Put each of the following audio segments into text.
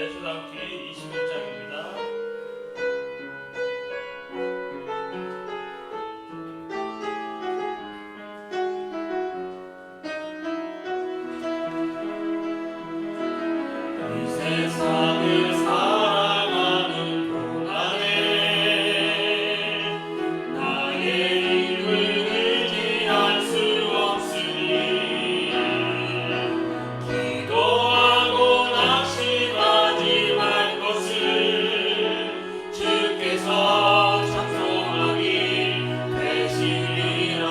레수당기 21장입니다. 이 세상을 살아가는 동안에 나의 힘을 의지할 수 없으니 기도하고 낙심하지 말 것을 주께서 찬송하기 되시리라.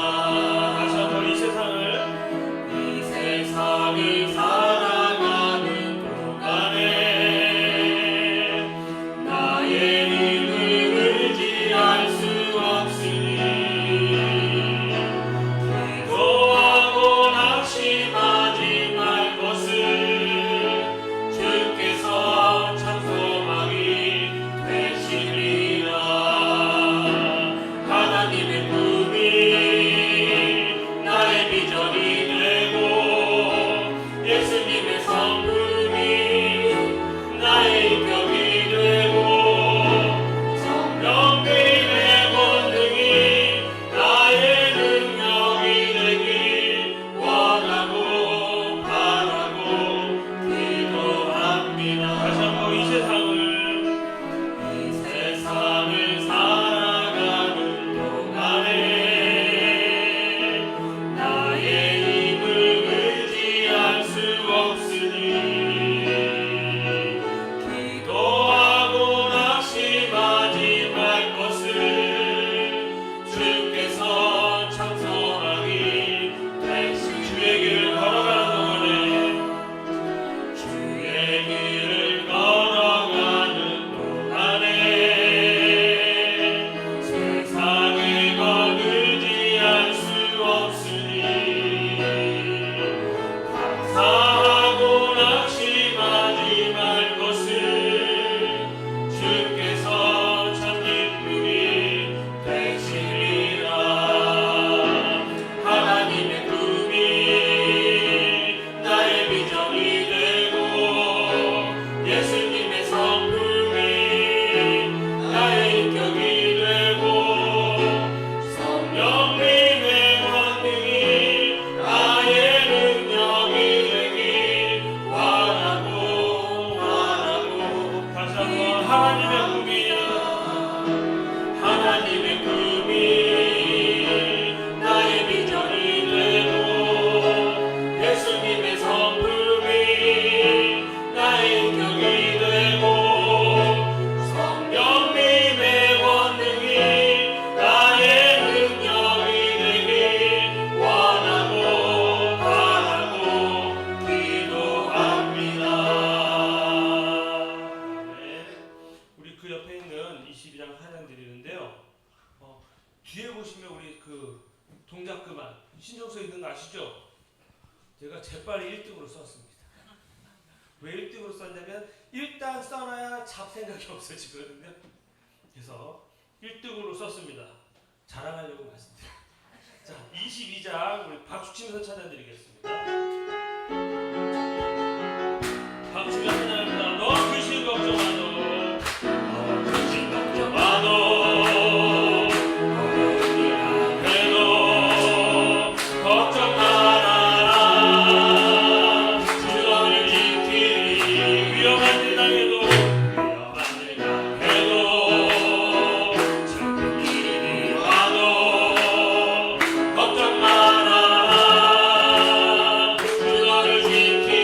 다시 한번 이 세상을 살아가는 동안에 나의 힘을 의지할 수 없으니 기도하고 낙심하지 말 것을 주께서 찬송하기 되시리라. 하나님의 꿈이 나의 비전이 되고 예수님의 성품이 나의 인격이 되고 성령님의 권능이 나의 능력이 되길 원하고 바라고 기도합니다. 다시 한번 이 세상을 살아가는 동안에 나의 힘을 의지할 수 없으니 기도하고 낙심하지 말 것을 주께서 찬송하기 되시리라. 주의 길을 걸어가는 동안에 세상의 것 의지할 수 없으니 감사하고 낙심하지 말 것을 주께서 참 기쁨이 되시리라. 하나님의 꿈이 나의 비전이 되고 예수님의 성품이 나의 인격이 되고 성령님의 권능이 나의 능력이 되길 원하고 다시 한번 하나님의 꿈이 나의 비전이 되고 예수님의 성품이 나의 인격이 되고 성령님의 권능이 나의 능력이 되길 원하고 바라고 기도합니다. 네. 우리 그 옆에 있는 22장 찬양 드리는데요. 뒤에 보시면 우리 그 동작 그만 신청서에 있는 거 아시죠? 제가 재빨리 1등으로 썼습니다. 왜 1등으로 썼냐면 일단 써놔야 잡생각이 없어지거든요. 그래서 1등으로 썼습니다. 자랑하려고 말씀드려요. 자, 22장 우리 박수 치면서 찬양드리겠습니다. 박수 찬양합니다. 너 귀신 걱정 마너. 너 귀신 걱정 마너. 걱정 말아라. 주 너를 지키리. 위험한 일 당해도 슬픈 일이 와도 걱정 말아라. 주 너를 지키리.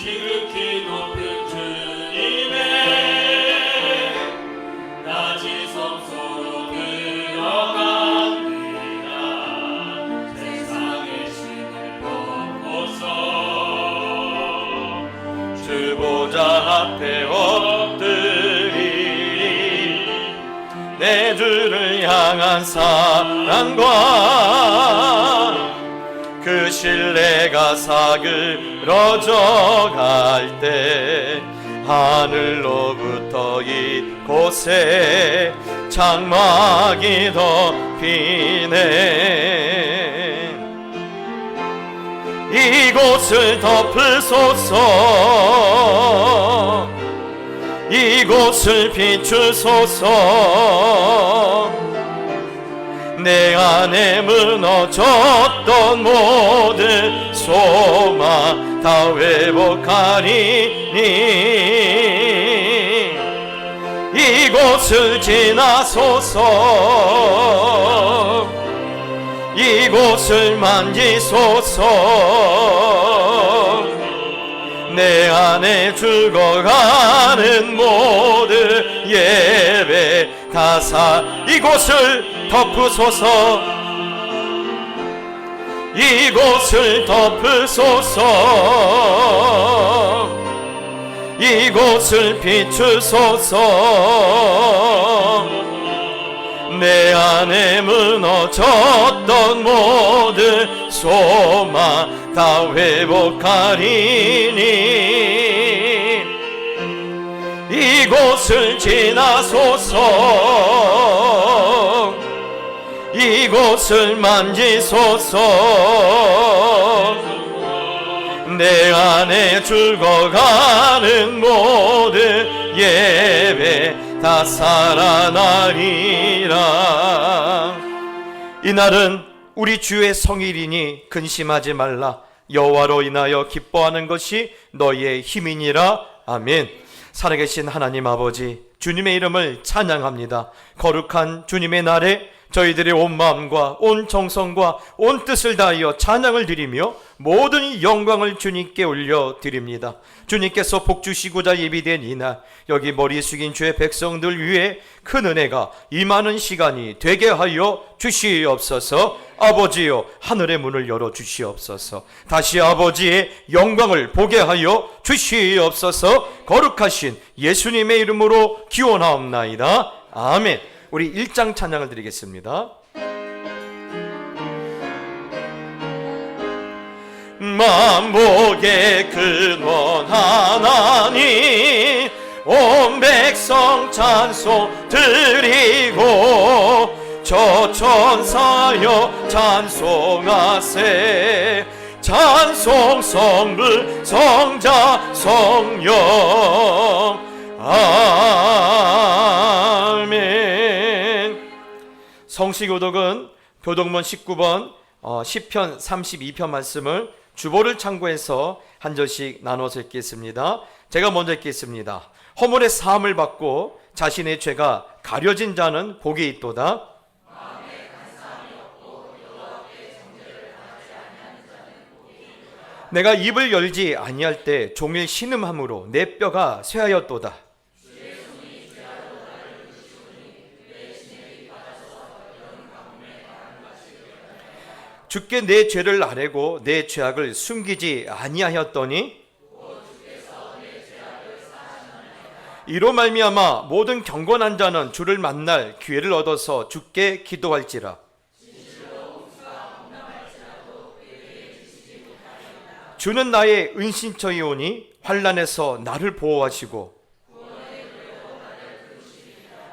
지극히 높은 주님의 낮은 성소로 들어갑니다. 세상의 신을 벗고서 주 보좌 앞에 엎드리리. 내 주를 향한 사랑과 그 신뢰가 사그러져 갈 때 하늘로부터 이곳에 장막이 덮이네. 이곳을 덮으소서. 이곳을 비추소서. 내 안에 무너졌던 모든 소망 다 회복하리니. 이곳을 지나소서. 이곳을 만지소서. 내 안에 죽어가는 모든 예배 다사 이곳을 덮으소서. 이곳을 덮으소서. 이곳을 비추소서. 내 안에 무너졌던 모든 소망 다 회복하리니. 이곳을 지나소서. 이곳을 만지소서. 내 안에 죽어가는 모든 예배 다 살아나리라. 이날은 우리 주의 성일이니 근심하지 말라. 여호와로 인하여 기뻐하는 것이 너희의 힘이니라. 아멘. 살아계신 하나님 아버지, 주님의 이름을 찬양합니다. 거룩한 주님의 날에 저희들의 온 마음과 온 정성과 온 뜻을 다하여 찬양을 드리며 모든 영광을 주님께 올려드립니다. 주님께서 복주시고자 예비된 이날, 여기 머리 숙인 주의 백성들 위해 큰 은혜가 임하는 시간이 되게 하여 주시옵소서. 아버지여, 하늘의 문을 열어주시옵소서. 다시 아버지의 영광을 보게 하여 주시옵소서. 거룩하신 예수님의 이름으로 기원하옵나이다. 아멘. 우리 1장 찬양을 드리겠습니다. 만복의 근원 하나님, 온 백성 찬송 드리고 저 천사여 찬송하세. 찬송 성부 성자 성령. 아멘. 성시교독은 교독문 19번 시편 32편 말씀을 주보를 참고해서 한 절씩 나눠서 읽겠습니다. 제가 먼저 읽겠습니다. 허물의 사함을 받고 자신의 죄가 가려진 자는 복이 있도다. 내가 입을 열지 아니할 때 종일 신음함으로 내 뼈가 쇠하였도다. 주께 내 죄를 아뢰고 내 죄악을 숨기지 아니하였더니 이로 말미암아 모든 경건한 자는 주를 만날 기회를 얻어서 주께 기도할지라. 주는 나의 은신처이오니 환난에서 나를 보호하시고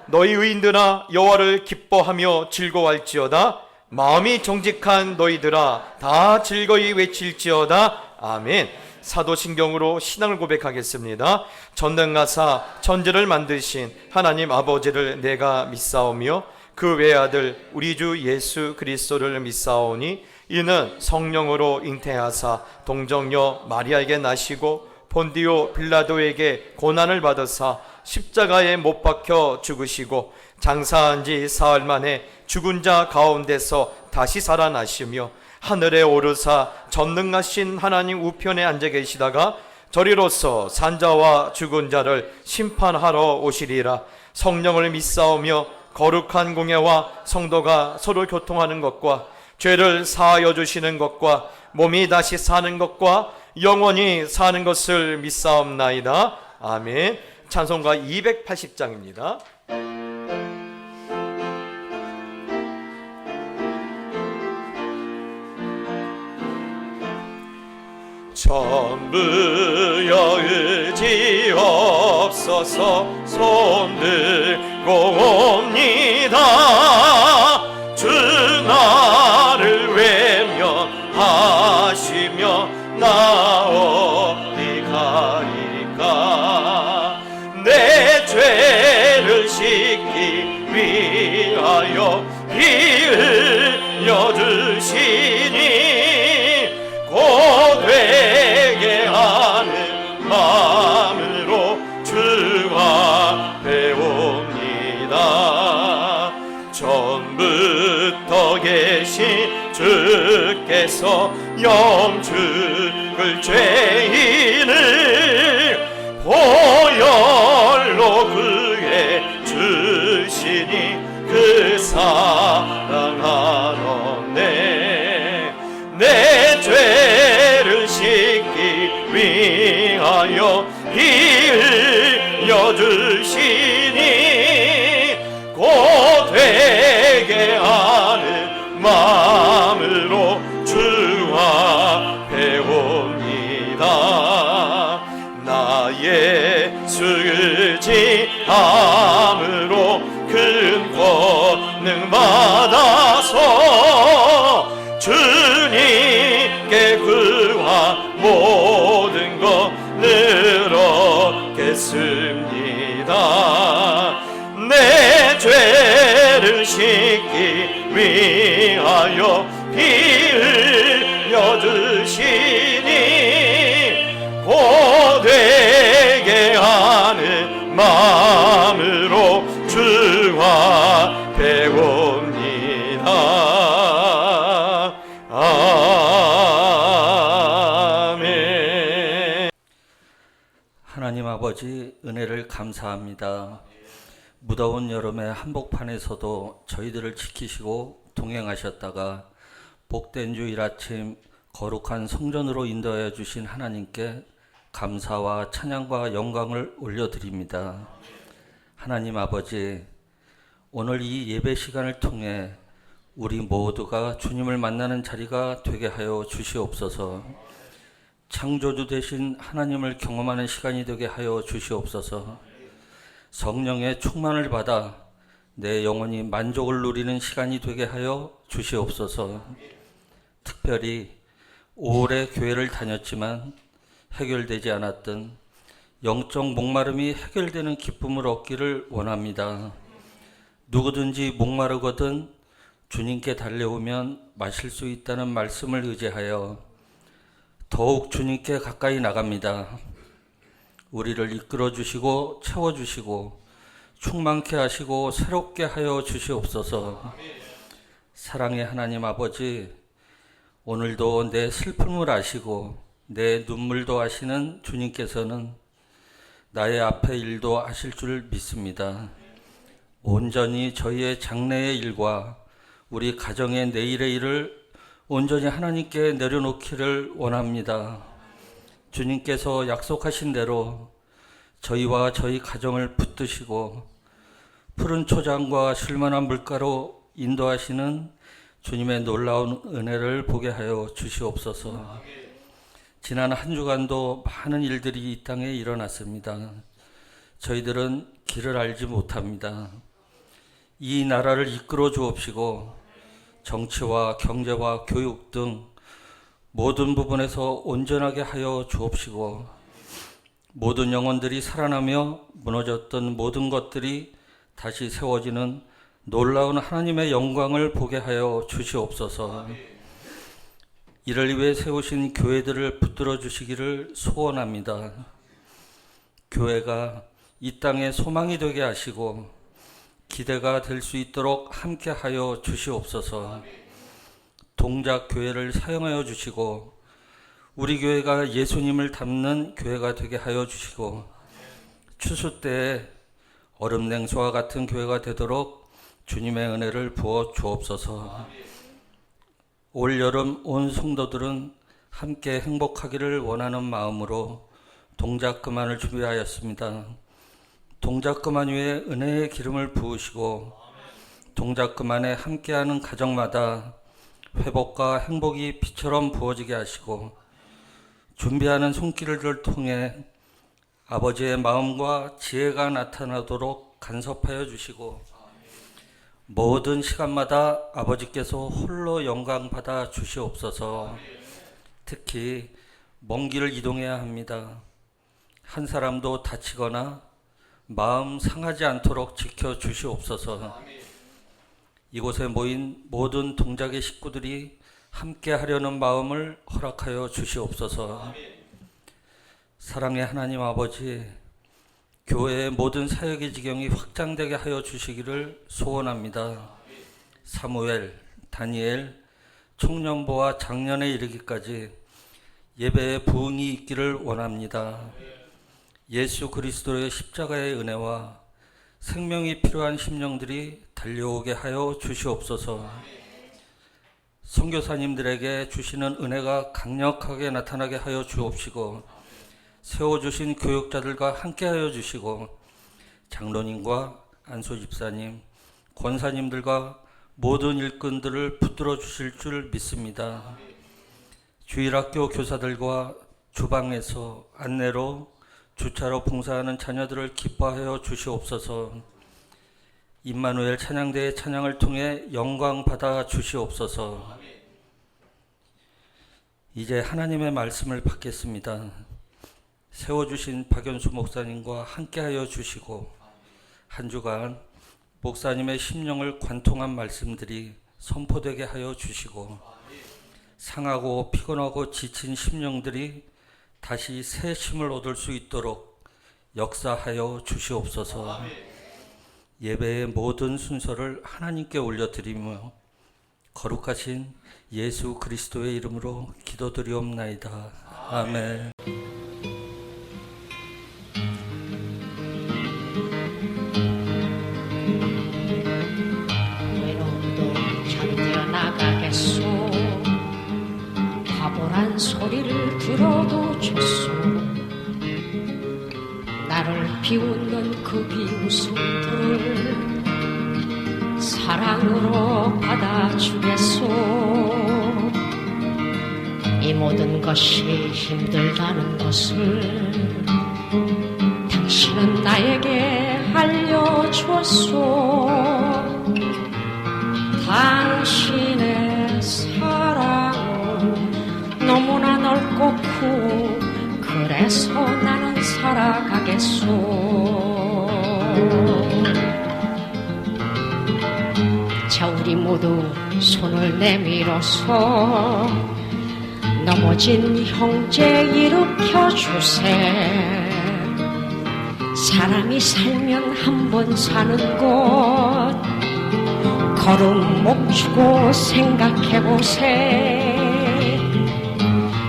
너희 의인들아 여호와를 기뻐하며 즐거워할지어다. 마음이 정직한 너희들아 다 즐거이 외칠지어다. 아멘. 사도신경으로 신앙을 고백하겠습니다. 전능하사 천지를 만드신 하나님 아버지를 내가 믿사오며 그 외아들 우리 주 예수 그리스도를 믿사오니 이는 성령으로 잉태하사 동정녀 마리아에게 나시고 본디오 빌라도에게 고난을 받으사 십자가에 못 박혀 죽으시고 장사한 지 사흘 만에 죽은 자 가운데서 다시 살아나시며 하늘에 오르사 전능하신 하나님 우편에 앉아 계시다가 저리로서 산자와 죽은 자를 심판하러 오시리라. 성령을 믿사오며 거룩한 공예와 성도가 서로 교통하는 것과 죄를 사하여 주시는 것과 몸이 다시 사는 것과 영원히 사는 것을 믿사옵나이다. 아멘. 찬송가 280장입니다. 전부여 의지 없어서 손 들고 옵니다. 주 나를 외면하시며 나 어디 가리까. 내 죄를 씻기 위하여 피 흘려 주시니 곧 되게 하는 마음으로 주 앞에 옵니다. 전부터 계신 주께서 영죽을 죄인을 보혈로 구해 주시니 그 사랑하노네. 내 죄를 씻기 위하여 피 흘려 주시니 곧 되게 하는 마음으로 주 앞에 옵니다. 나의 의지함으로 큰 권능 받아서 주님께 구하 모든 것 늘었겠습니다. 내 죄를 씻기 위하여 피 흘려 주시니 곧 되게 하는 마음으로 주 앞에 옵니다. 아멘. 하나님 아버지 은혜를 감사합니다. 무더운 여름의 한복판에서도 저희들을 지키시고 동행하셨다가 복된 주일 아침 거룩한 성전으로 인도하여 주신 하나님께 감사와 찬양과 영광을 올려드립니다. 하나님 아버지, 오늘 이 예배 시간을 통해 우리 모두가 주님을 만나는 자리가 되게 하여 주시옵소서. 창조주 되신 하나님을 경험하는 시간이 되게 하여 주시옵소서. 성령의 충만을 받아 내 영혼이 만족을 누리는 시간이 되게 하여 주시옵소서. 특별히 오래 교회를 다녔지만 해결되지 않았던 영적 목마름이 해결되는 기쁨을 얻기를 원합니다. 누구든지 목마르거든 주님께 달려오면 마실 수 있다는 말씀을 의지하여 더욱 주님께 가까이 나갑니다. 우리를 이끌어 주시고 채워 주시고 충만케 하시고 새롭게 하여 주시옵소서. 사랑의 하나님 아버지, 오늘도 내 슬픔을 아시고 내 눈물도 아시는 주님께서는 나의 앞의 일도 아실 줄 믿습니다. 온전히 저희의 장래의 일과 우리 가정의 내일의 일을 온전히 하나님께 내려놓기를 원합니다. 주님께서 약속하신 대로 저희와 저희 가정을 붙드시고 푸른 초장과 쉴만한 물가로 인도하시는 주님의 놀라운 은혜를 보게 하여 주시옵소서. 지난 한 주간도 많은 일들이 이 땅에 일어났습니다. 저희들은 길을 알지 못합니다. 이 나라를 이끌어 주옵시고 정치와 경제와 교육 등 모든 부분에서 온전하게 하여 주옵시고 모든 영혼들이 살아나며 무너졌던 모든 것들이 다시 세워지는 놀라운 하나님의 영광을 보게 하여 주시옵소서. 이를 위해 세우신 교회들을 붙들어 주시기를 소원합니다. 교회가 이 땅에 소망이 되게 하시고 기대가 될 수 있도록 함께 하여 주시옵소서. 동작 교회를 사용하여 주시고 우리 교회가 예수님을 닮는 교회가 되게 하여 주시고 추수 때에 얼음 냉수와 같은 교회가 되도록 주님의 은혜를 부어 주옵소서. 올 여름 온 성도들은 함께 행복하기를 원하는 마음으로 동작 그만을 준비하였습니다. 동작 그만 위에 은혜의 기름을 부으시고 동작 그만에 함께하는 가정마다 회복과 행복이 비처럼 부어지게 하시고 준비하는 손길을 통해 아버지의 마음과 지혜가 나타나도록 간섭하여 주시고 모든 시간마다 아버지께서 홀로 영광 받아 주시옵소서. 특히 먼 길을 이동해야 합니다. 한 사람도 다치거나 마음 상하지 않도록 지켜 주시옵소서. 이곳에 모인 모든 동작의 식구들이 함께 하려는 마음을 허락하여 주시옵소서. 사랑의 하나님 아버지, 교회의 모든 사역의 지경이 확장되게 하여 주시기를 소원합니다. 사무엘, 다니엘, 청년부와 장년에 이르기까지 예배에 부흥이 있기를 원합니다. 예수 그리스도의 십자가의 은혜와 생명이 필요한 심령들이 달려오게 하여 주시옵소서. 선교사님들에게 주시는 은혜가 강력하게 나타나게 하여 주옵시고 세워주신 교육자들과 함께하여 주시고 장로님과 안소 집사님, 권사님들과 모든 일꾼들을 붙들어 주실 줄 믿습니다. 주일학교 교사들과 주방에서 안내로 주차로 봉사하는 자녀들을 기뻐하여 주시옵소서. 임마누엘 찬양대의 찬양을 통해 영광 받아 주시옵소서. 이제 하나님의 말씀을 받겠습니다. 세워주신 박연수 목사님과 함께하여 주시고 한 주간 목사님의 심령을 관통한 말씀들이 선포되게 하여 주시고 상하고 피곤하고 지친 심령들이 다시 새 힘을 얻을 수 있도록 역사하여 주시옵소서. 예배의 모든 순서를 하나님께 올려드리며 거룩하신 예수 그리스도의 이름으로 기도드리옵나이다. 아멘. 외로움도 견뎌나가겠소. 바보란 소리를 들어도 좋소. 나를 비웃는 그 비웃음들을 사랑으로 받아주겠소. 이 모든 것이 힘들다는 것을 당신은 나에게 알려주었소. 당신의 사랑은 너무나 넓고 크고 그래서 나는 살아가겠소. 자, 우리 모두 손을 내밀어서 넘어진 형제 일으켜 주세. 사람이 살면 한 번 사는 것 걸음 멈추고 생각해보세.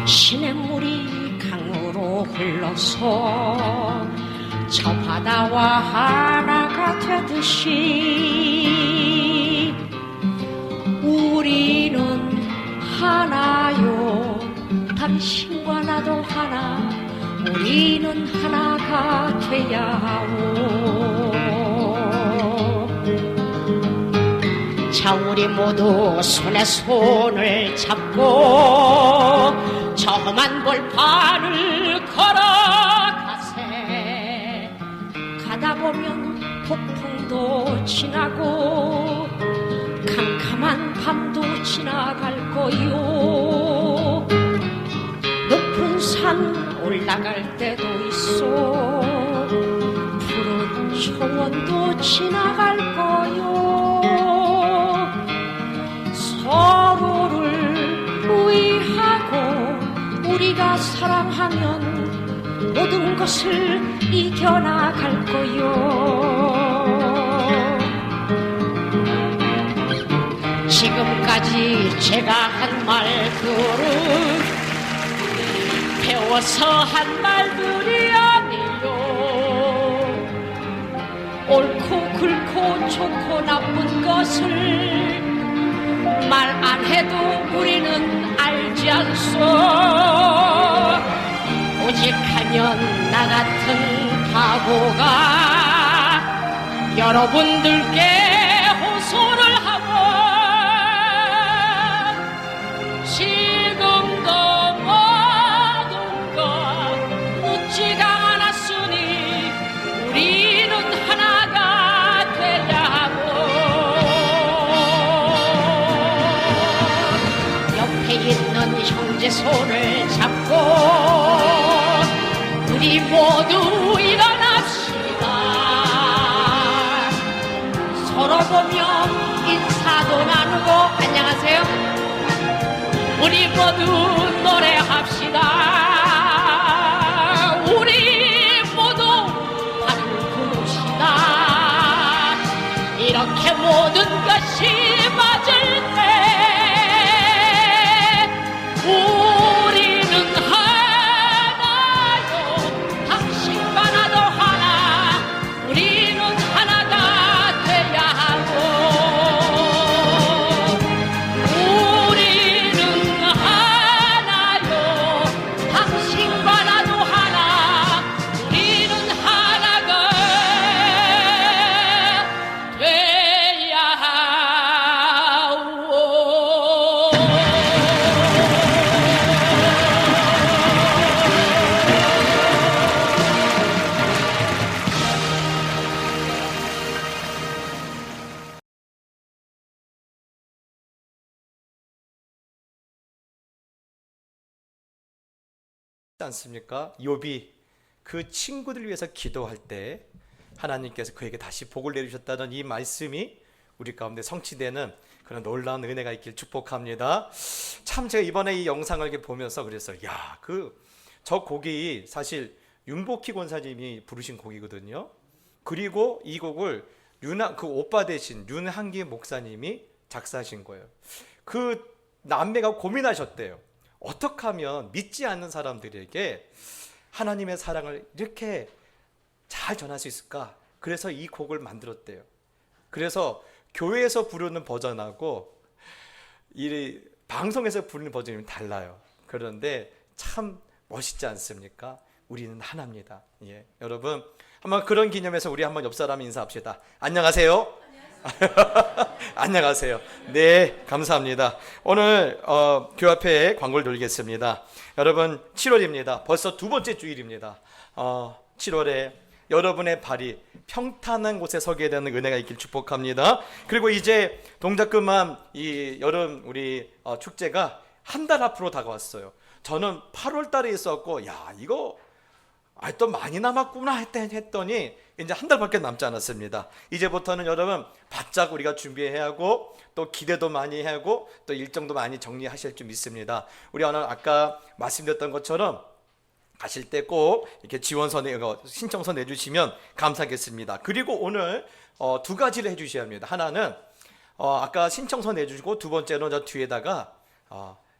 시냇물이 강으로 흘러서 저 바다와 하나가 되듯이 우리는 당신과 나도 하나, 우리는 하나가 돼야 하오. 자, 우리 모두 손에 손을 잡고 저 험한 벌판을 걸어가세. 가다 보면 폭풍도 지나고 캄캄한 밤도 지나갈 거요. 높은 산 올라갈 때도 있어. 푸른 초원도 지나갈 거요. 서로를 의하고 우리가 사랑하면 모든 것을 이겨나갈 거요. 지금까지 제가 한 말들은 배워서 한 말들이 아니요. 옳고 굵고 좋고 나쁜 것을 말 안 해도 우리는 알지 않소. 오직 하면 나 같은 바보가 여러분들께 호소를 하고 지금도 모든 것 묻지가 않았으니 우리는 하나가 돼야 하고 옆에 있는 형제 손을 잡고 우리 모두 일어납시다. 서로 보며 인사도 나누고 안녕하세요. 우리 모두 노래합시다. 우리 모두 발을 굽시다. 이렇게 모든 것이 맞을 때 우리는 하나요. 당신과 나도 하나, 우리는 하나가 돼야 하고 우리는 하나요. 당신과 나도 하나, 우리는 하나가 돼야 하오. 않습니까? 욥이 그 친구들을 위해서 기도할 때 하나님께서 그에게 다시 복을 내리셨다는 이 말씀이 우리 가운데 성취되는 그런 놀라운 은혜가 있길 축복합니다. 참 제가 이번에 이 영상을 이렇게 보면서 그랬어요. 야, 저 곡이 사실 윤복희 권사님이 부르신 곡이거든요. 그리고 이 곡을 그 오빠 대신 윤한기 목사님이 작사하신 거예요. 그 남매가 고민하셨대요. 어떻게 하면 믿지 않는 사람들에게 하나님의 사랑을 이렇게 잘 전할 수 있을까? 그래서 이 곡을 만들었대요. 그래서 교회에서 부르는 버전하고 이 방송에서 부르는 버전이 달라요. 그런데 참 멋있지 않습니까? 우리는 하나입니다. 예. 여러분 한번 그런 기념해서 우리 한번 옆 사람 인사합시다. 안녕하세요. 안녕하세요. 네, 감사합니다. 오늘 교합회에 광고를 돌리겠습니다. 여러분 7월입니다. 벌써 두 번째 주일입니다. 7월에 여러분의 발이 평탄한 곳에 서게 되는 은혜가 있길 축복합니다. 그리고 이제 동작금암 이 여름 우리 축제가 한 달 앞으로 다가왔어요. 저는 8월 달에 있었고 야 이거 또 많이 남았구나 했더니 이제 한 달밖에 남지 않았습니다. 이제부터는 여러분 바짝 우리가 준비해야 하고 또 기대도 많이 하고 또 일정도 많이 정리하실 줄 믿습니다. 우리 오늘 아까 말씀드렸던 것처럼 가실 때 꼭 이렇게 지원서 신청서 내주시면 감사하겠습니다. 그리고 오늘 두 가지를 해주셔야 합니다. 하나는 아까 신청서 내주시고 두 번째는 저 뒤에다가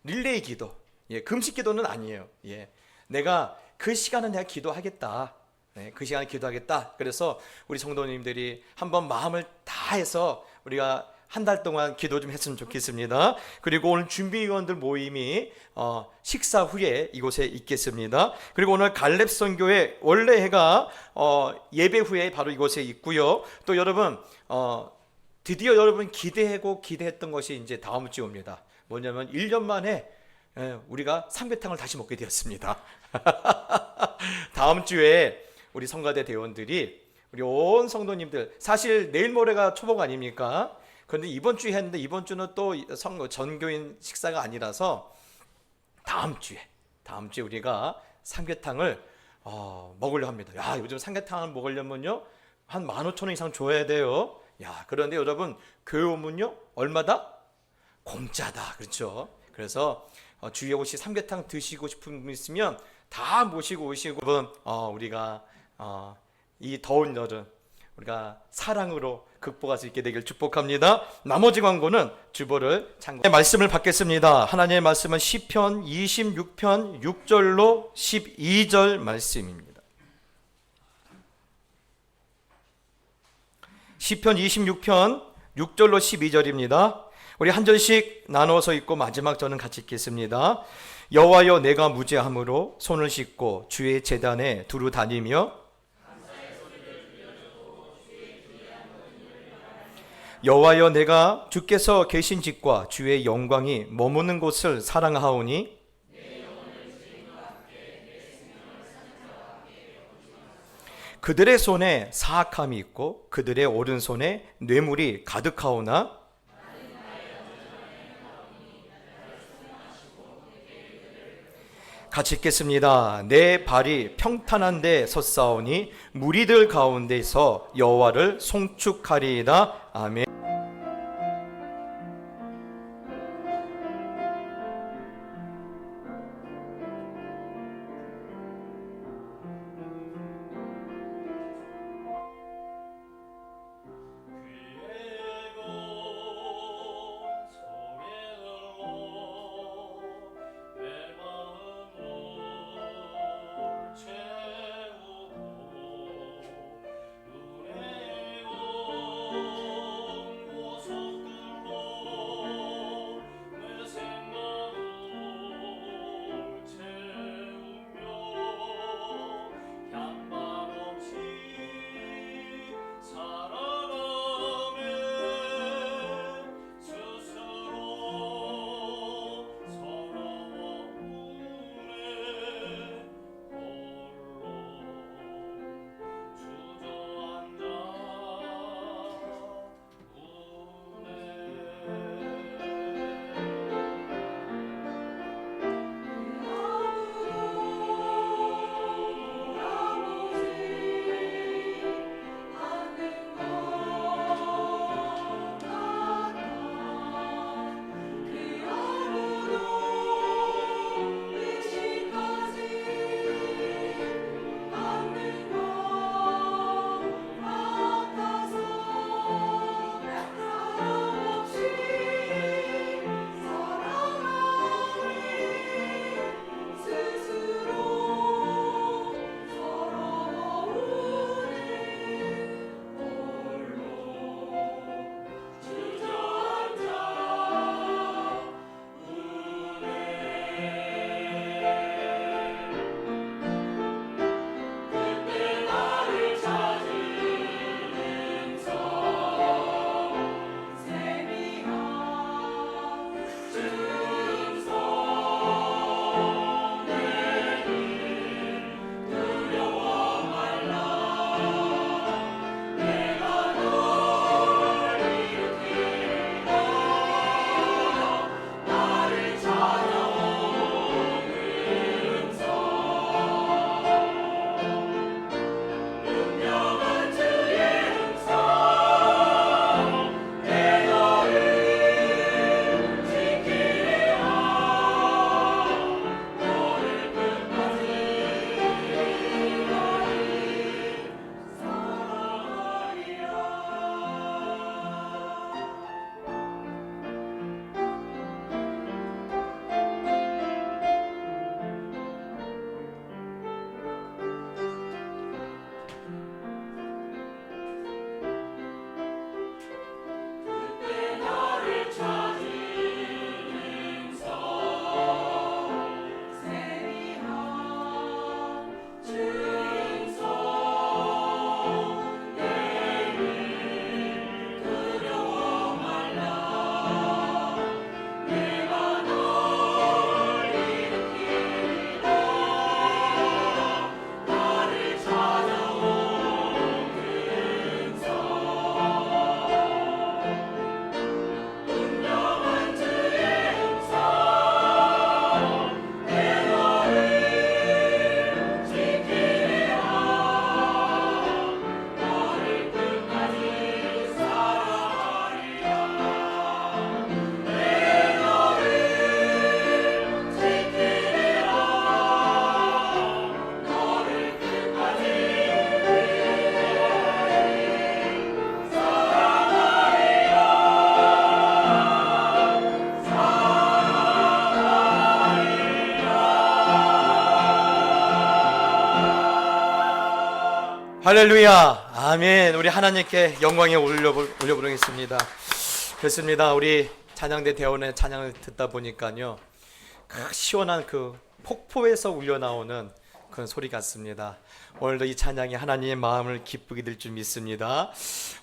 릴레이 기도. 예, 금식 기도는 아니에요. 예, 내가 그 시간은 내가 기도하겠다. 네, 그 시간에 기도하겠다. 그래서 우리 성도님들이 한번 마음을 다해서 우리가 한 달 동안 기도 좀 했으면 좋겠습니다. 그리고 오늘 준비위원들 모임이 식사 후에 이곳에 있겠습니다. 그리고 오늘 갈렙 선교회 원래 해가 예배 후에 바로 이곳에 있고요. 또 여러분 드디어 여러분 기대하고 기대했던 것이 이제 다음 주에 옵니다. 뭐냐면 1년 만에 우리가 삼계탕을 다시 먹게 되었습니다. 다음 주에 우리 성가대 대원들이 우리 온 성도님들, 사실 내일 모레가 초복 아닙니까? 그런데 이번 주에 했는데 이번 주는 또 전교인 식사가 아니라서 다음 주에 우리가 삼계탕을 먹으려 합니다. 야, 요즘 삼계탕을 먹으려면요 한 15,000원 이상 줘야 돼요. 야, 그런데 여러분 교회 오면요 얼마다? 공짜다. 그렇죠? 그래서 주위에 혹시 삼계탕 드시고 싶은 분 있으면 다 모시고 오시고, 여러분 우리가 이 더운 여름 우리가 사랑으로 극복할 수 있게 되길 축복합니다. 나머지 광고는 주보를 참고 말씀을 받겠습니다. 하나님의 말씀은 시편 26편 6절로 12절 말씀입니다. 시편 26편 6절로 12절입니다. 우리 한 절씩 나눠서 읽고 마지막 절은 같이 읽겠습니다. 여호와여, 내가 무죄함으로 손을 씻고 주의 제단에 두루 다니며 여호와여, 내가 주께서 계신 집과 주의 영광이 머무는 곳을 사랑하오니 그들의 손에 사악함이 있고 그들의 오른손에 뇌물이 가득하오나 같이 읽겠습니다. 내 발이 평탄한 데 섰사오니 무리들 가운데서 여호와를 송축하리이다. 아멘. 할렐루야, 아멘. 우리 하나님께 영광에 올려부르겠습니다. 그렇습니다. 우리 찬양대 대원의 찬양을 듣다 보니까요, 그 시원한 그 폭포에서 울려나오는 그런 소리 같습니다. 오늘도 이 찬양이 하나님의 마음을 기쁘게 될 줄 믿습니다.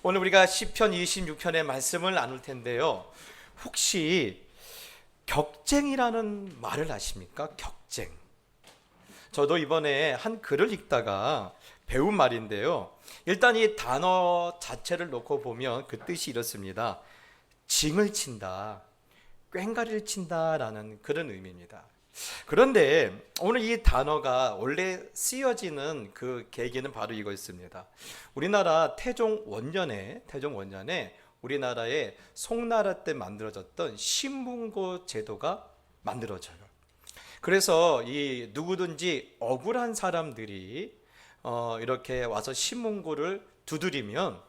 오늘 우리가 시편 26편의 말씀을 나눌 텐데요, 혹시 격쟁이라는 말을 아십니까? 격쟁. 저도 이번에 한 글을 읽다가 배운 말인데요, 일단 이 단어 자체를 놓고 보면 그 뜻이 이렇습니다. 징을 친다, 꽹과리를 친다라는 그런 의미입니다. 그런데 오늘 이 단어가 원래 쓰여지는 그 계기는 바로 이거였습니다. 우리나라 태종 원년에 우리나라의 송나라 때 만들어졌던 신문고 제도가 만들어져요. 그래서 이 누구든지 억울한 사람들이 이렇게 와서 신문고를 두드리면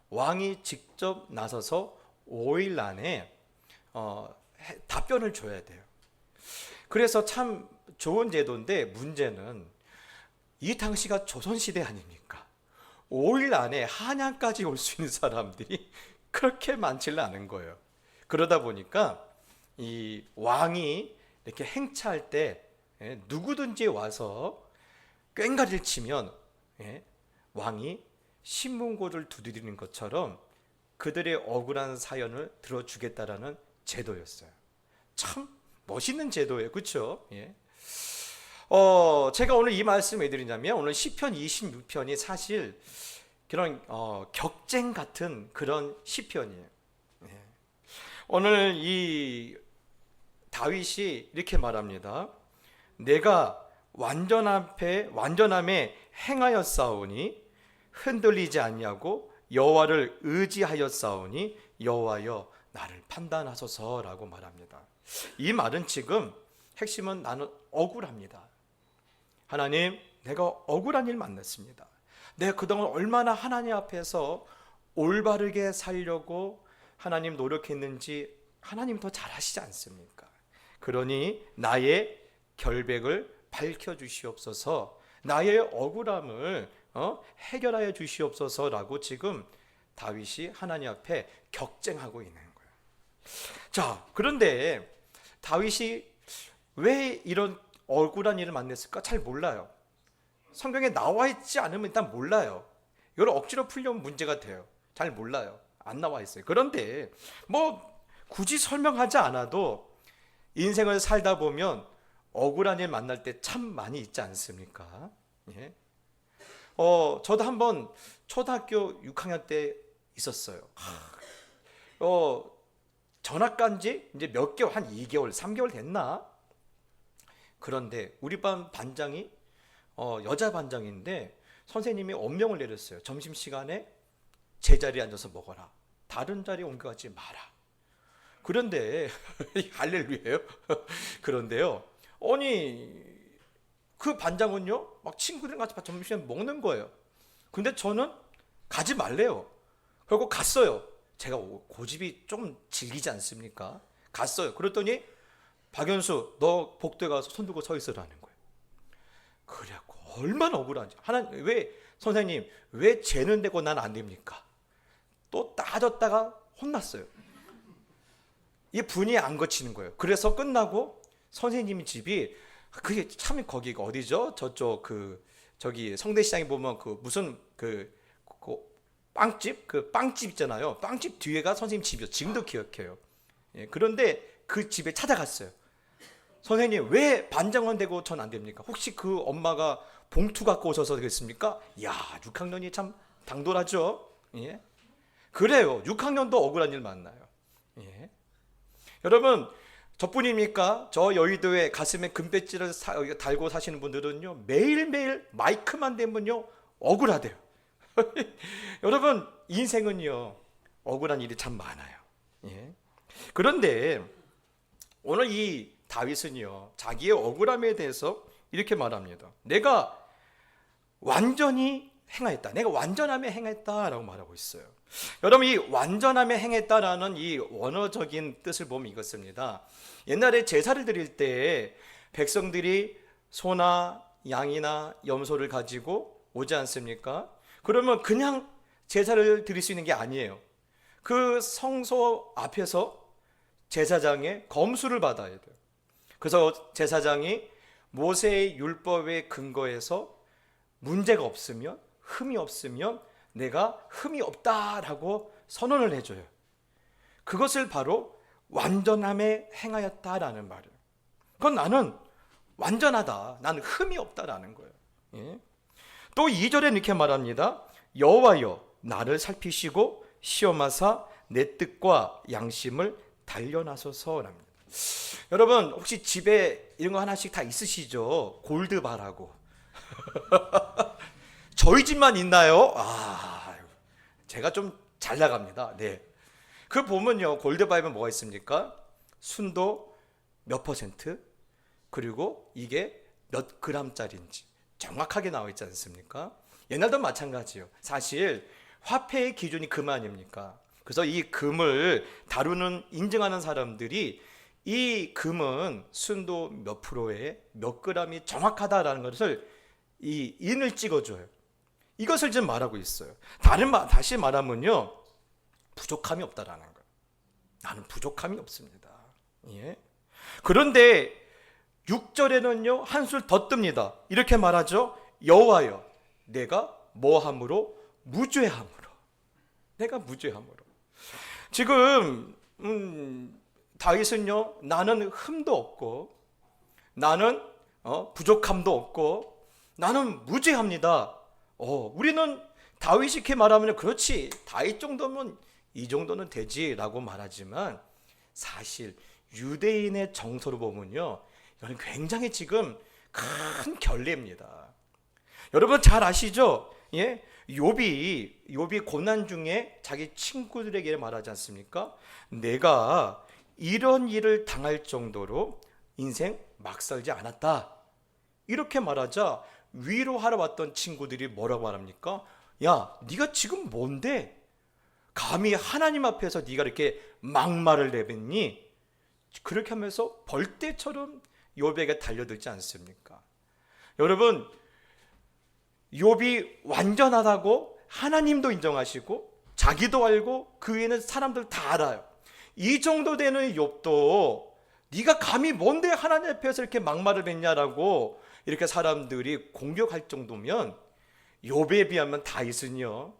왕이 직접 나서서 5일 안에 답변을 줘야 돼요. 그래서 참 좋은 제도인데, 문제는 이 당시가 조선시대 아닙니까? 5일 안에 한양까지 올 수 있는 사람들이 그렇게 많지는 않은 거예요. 그러다 보니까 이 왕이 이렇게 행차할 때 누구든지 와서 꽹과리를 치면 왕이 신문고를 두드리는 것처럼 그들의 억울한 사연을 들어주겠다라는 제도였어요. 참 멋있는 제도예요, 그렇죠? 제가 오늘 이 말씀을 왜 드리냐면, 오늘 시편 26편이 사실 그런 격쟁 같은 그런 시편이에요. 오늘 이 다윗이 이렇게 말합니다. 내가 완전함에 행하였사오니 흔들리지 아니하고 여호와를 의지하였사오니 여호와여 나를 판단하소서라고 말합니다. 이 말은 지금 핵심은 나는 억울합니다. 하나님, 내가 억울한 일 만났습니다. 내가 그동안 얼마나 하나님 앞에서 올바르게 살려고 하나님 노력했는지 하나님 더 잘 아시지 않습니까? 그러니 나의 결백을 밝혀주시옵소서, 나의 억울함을 해결하여 주시옵소서라고 지금 다윗이 하나님 앞에 격쟁하고 있는 거예요. 자, 그런데 다윗이 왜 이런 억울한 일을 만났을까? 잘 몰라요. 성경에 나와 있지 않으면 일단 몰라요. 이걸 억지로 풀려면 문제가 돼요. 잘 몰라요. 안 나와 있어요. 그런데 뭐 굳이 설명하지 않아도 인생을 살다 보면 억울한 일 만날 때 참 많이 있지 않습니까? 예. 저도 한번 초등학교 6학년 때 있었어요. 전학 간지 이제 몇 개월, 한 2개월, 3개월 됐나? 그런데 우리 반 반장이 여자 반장인데 선생님이 엄명을 내렸어요. 점심시간에 제자리에 앉아서 먹어라. 다른 자리에 옮겨가지 마라. 그런데 할렐루야예요. 그런데요, 아니 그 반장은요 막 친구들이랑 같이 점심시간에 먹는 거예요. 근데 저는 가지 말래요. 그리고 갔어요. 제가 고집이 좀 질기지 않습니까? 갔어요. 그랬더니 박연수, 너 복도에 가서 손 들고 서 있으라는 거예요. 그래갖고 얼마나 억울한지. 왜 선생님 왜 쟤는 되고 난 안 됩니까? 또 따졌다가 혼났어요. 이 분이 안 거치는 거예요. 그래서 끝나고 선생님 집이, 그게 참 거기가 어디죠? 저쪽 저기 성대시장에 보면 무슨 빵집, 빵집 있잖아요. 빵집 뒤에가 선생님 집이요. 지금도 기억해요. 그런데 그 집에 찾아갔어요. 선생님 왜 반장원 되고 전 안 됩니까? 혹시 그 엄마가 봉투 갖고 오셔서 되겠습니까? 이야, 6학년이 참 당돌하죠. 예? 그래요. 6학년도 억울한 일 만나요. 예? 여러분, 저뿐입니까? 저 여의도에 가슴에 금배지를 달고 사시는 분들은요, 매일매일 마이크만 되면요 억울하대요. 여러분, 인생은요 억울한 일이 참 많아요. 예? 그런데 오늘 이 다윗은요 자기의 억울함에 대해서 이렇게 말합니다. 내가 완전히 행하였다. 내가 완전함에 행했다라고 말하고 있어요. 여러분, 이 완전함에 행했다라는 이 원어적인 뜻을 보면 이것입니다. 옛날에 제사를 드릴 때 백성들이 소나 양이나 염소를 가지고 오지 않습니까? 그러면 그냥 제사를 드릴 수 있는 게 아니에요. 그 성소 앞에서 제사장의 검수를 받아야 돼요. 그래서 제사장이 모세의 율법에 근거해서 문제가 없으면, 흠이 없으면 내가 흠이 없다라고 선언을 해줘요. 그것을 바로 완전함에 행하였다라는 말이에요. 그건 나는 완전하다, 나는 흠이 없다라는 거예요. 예? 또 2절에 이렇게 말합니다. 여호와여 나를 살피시고 시험하사 내 뜻과 양심을 단련하소서랍니다. 여러분 혹시 집에 이런 거 하나씩 다 있으시죠? 골드바라고. 저희 집만 있나요? 제가 좀 잘 나갑니다. 네. 그 보면요, 골드바에는 뭐가 있습니까? 순도 몇 %, 그리고 이게 몇 g짜리인지 정확하게 나와 있지 않습니까? 옛날도 마찬가지예요. 사실 화폐의 기준이 금 아닙니까? 그래서 이 금을 다루는, 인증하는 사람들이 이 금은 순도 몇 프로에 몇 g이 정확하다라는 것을 이 인을 찍어줘요. 이것을 지금 말하고 있어요. 다시 말하면요, 부족함이 없다라는 거예요. 나는 부족함이 없습니다. 예? 그런데 6절에는요 한술 더 뜹니다. 이렇게 말하죠. 여호와여 내가 뭐함으로? 무죄함으로. 내가 무죄함으로. 지금 다윗은요, 나는 흠도 없고 나는 부족함도 없고 나는 무죄합니다. 우리는 다윗이 이렇게 말하면 그렇지, 다윗 정도면 이 정도는 되지라고 말하지만 사실 유대인의 정서로 보면요, 이거는 굉장히 지금 큰 결례입니다. 여러분 잘 아시죠? 예? 욥이 고난 중에 자기 친구들에게 말하지 않습니까? 내가 이런 일을 당할 정도로 인생 막 살지 않았다, 이렇게 말하자 위로하러 왔던 친구들이 뭐라고 말합니까? 야, 네가 지금 뭔데? 감히 하나님 앞에서 네가 이렇게 막말을 내뱉니? 그렇게 하면서 벌떼처럼 욥에게 달려들지 않습니까? 여러분, 욥이 완전하다고 하나님도 인정하시고 자기도 알고 그 위에는 사람들 다 알아요. 이 정도 되는 욥도 네가 감히 뭔데 하나님 앞에서 이렇게 막말을 뱉냐라고 이렇게 사람들이 공격할 정도면 욥에 비하면 다윗은요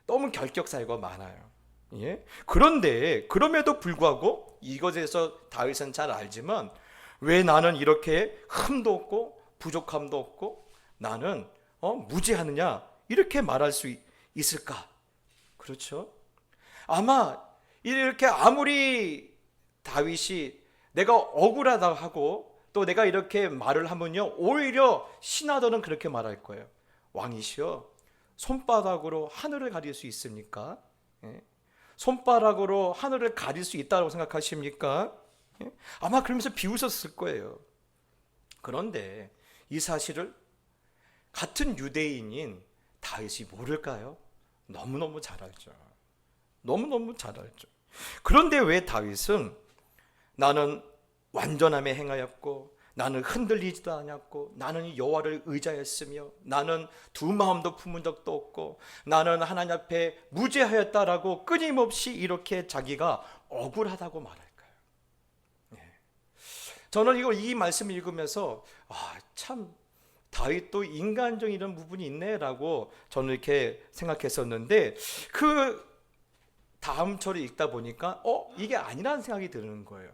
너무 결격 사유가 많아요. 예? 그런데 그럼에도 불구하고 이것에서 다윗은 잘 알지만 왜 나는 이렇게 흠도 없고 부족함도 없고 나는 무죄하느냐 이렇게 말할 수 있을까? 그렇죠? 아마 이렇게 아무리 다윗이 내가 억울하다 하고 또 내가 이렇게 말을 하면요 오히려 신하들은 그렇게 말할 거예요. 왕이시여, 손바닥으로 하늘을 가릴 수 있습니까? 예? 손바닥으로 하늘을 가릴 수 있다고 생각하십니까? 예? 아마 그러면서 비웃었을 거예요. 그런데 이 사실을 같은 유대인인 다윗이 모를까요? 너무너무 잘 알죠. 너무너무 잘 알죠. 그런데 왜 다윗은 나는 완전함에 행하였고 나는 흔들리지도 않았고 나는 여호와를 의지하였으며 나는 두 마음도 품은 적도 없고 나는 하나님 앞에 무죄하였다라고 끊임없이 이렇게 자기가 억울하다고 말할까요? 네. 저는 이 말씀을 읽으면서 참 다윗도 인간적인 이런 부분이 있네라고 저는 이렇게 생각했었는데 그 다음 절을 읽다 보니까 이게 아니라는 생각이 드는 거예요.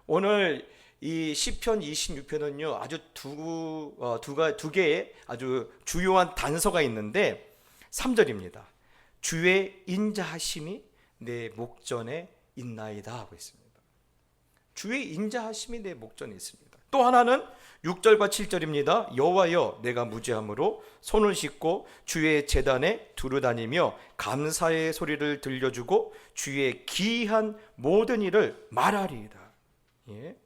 오늘 이 시편 26편은요 아주 두 개의 아주 주요한 단서가 있는데 3절입니다. 주의 인자하심이 내 목전에 있나이다 하고 있습니다. 주의 인자하심이 내 목전에 있습니다. 또 하나는 6절과 7절입니다. 여호와여 내가 무죄함으로 손을 씻고 주의 제단에 두루다니며 감사의 소리를 들려주고 주의 기이한 모든 일을 말하리이다. 예.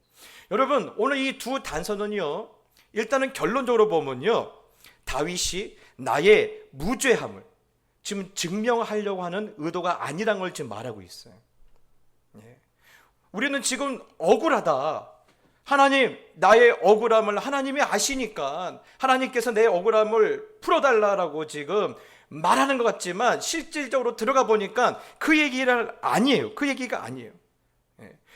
여러분 오늘 이 두 단서는요 일단은 결론적으로 보면요 다윗이 나의 무죄함을 지금 증명하려고 하는 의도가 아니란 걸 지금 말하고 있어요. 예. 우리는 지금 억울하다, 하나님 나의 억울함을 하나님이 아시니까 하나님께서 내 억울함을 풀어달라고 지금 말하는 것 같지만 실질적으로 들어가 보니까 그 얘기가 아니에요. 그 얘기가 아니에요.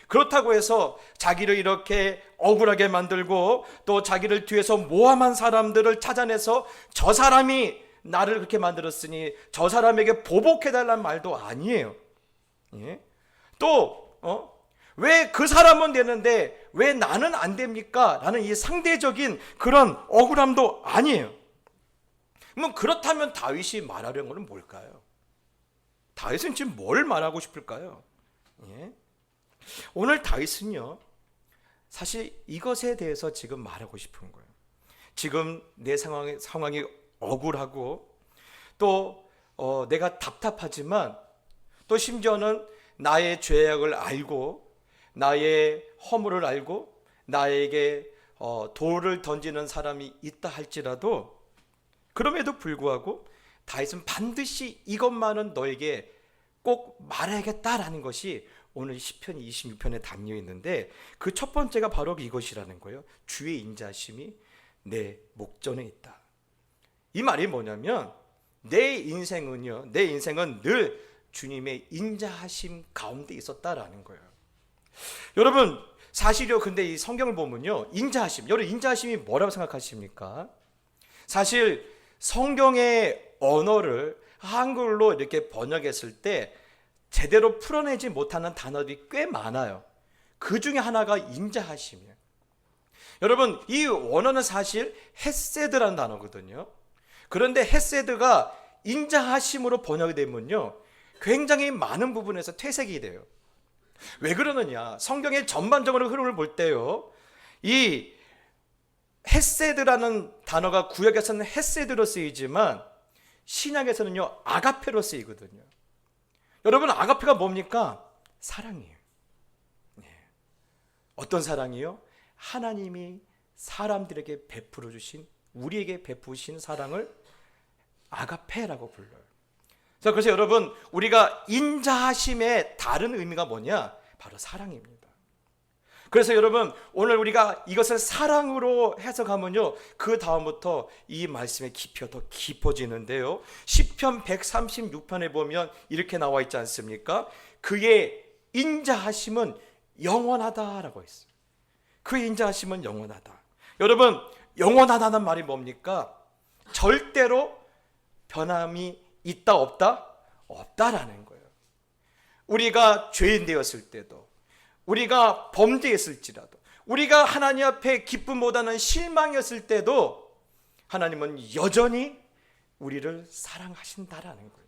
그렇다고 해서 자기를 이렇게 억울하게 만들고 또 자기를 뒤에서 모함한 사람들을 찾아내서 저 사람이 나를 그렇게 만들었으니 저 사람에게 보복해달라는 말도 아니에요. 또 왜 그 사람은 되는데 왜 나는 안 됩니까? 라는 이 상대적인 그런 억울함도 아니에요. 그렇다면 다윗이 말하려는 것은 뭘까요? 다윗은 지금 뭘 말하고 싶을까요? 오늘 다윗은요, 사실 이것에 대해서 지금 말하고 싶은 거예요. 지금 내 상황이 억울하고 또 내가 답답하지만 또 심지어는 나의 죄악을 알고 나의 허물을 알고 나에게 돌을 던지는 사람이 있다 할지라도 그럼에도 불구하고 다윗은 반드시 이것만은 너에게 꼭 말해야겠다라는 것이 오늘 시편 26편에 담겨 있는데 그 첫 번째가 바로 이것이라는 거예요. 주의 인자하심이 내 목전에 있다. 이 말이 뭐냐면 내 인생은 늘 주님의 인자하심 가운데 있었다라는 거예요. 여러분 사실요, 근데 이 성경을 보면요, 여러분 인자하심이 뭐라고 생각하십니까? 사실 성경의 언어를 한글로 이렇게 번역했을 때 제대로 풀어내지 못하는 단어들이 꽤 많아요. 그 중에 하나가 인자하심이에요. 여러분 이 원어는 사실 헤세드라는 단어거든요. 그런데 헤세드가 인자하심으로 번역이 되면요, 굉장히 많은 부분에서 퇴색이 돼요. 왜 그러느냐? 성경의 전반적으로 흐름을 볼 때요, 이 헤세드라는 단어가 구약에서는 헤세드로 쓰이지만 신약에서는요 아가페로 쓰이거든요. 여러분 아가페가 뭡니까? 사랑이에요. 어떤 사랑이요? 하나님이 사람들에게 베풀어 주신, 우리에게 베푸신 사랑을 아가페라고 불러요. 자, 그래서 여러분 우리가 인자하심의 다른 의미가 뭐냐? 바로 사랑입니다. 그래서 여러분 오늘 우리가 이것을 사랑으로 해석하면요, 그 다음부터 이 말씀의 깊이가 더 깊어지는데요, 시편 136편에 보면 이렇게 나와 있지 않습니까? 그의 인자하심은 영원하다라고 했어요. 그의 인자하심은 영원하다. 여러분 영원하다는 말이 뭡니까? 절대로 변함이 있다 없다? 없다라는 거예요. 우리가 죄인 되었을 때도, 우리가 범죄했을지라도, 우리가 하나님 앞에 기쁨보다는 실망이었을 때도 하나님은 여전히 우리를 사랑하신다라는 거예요.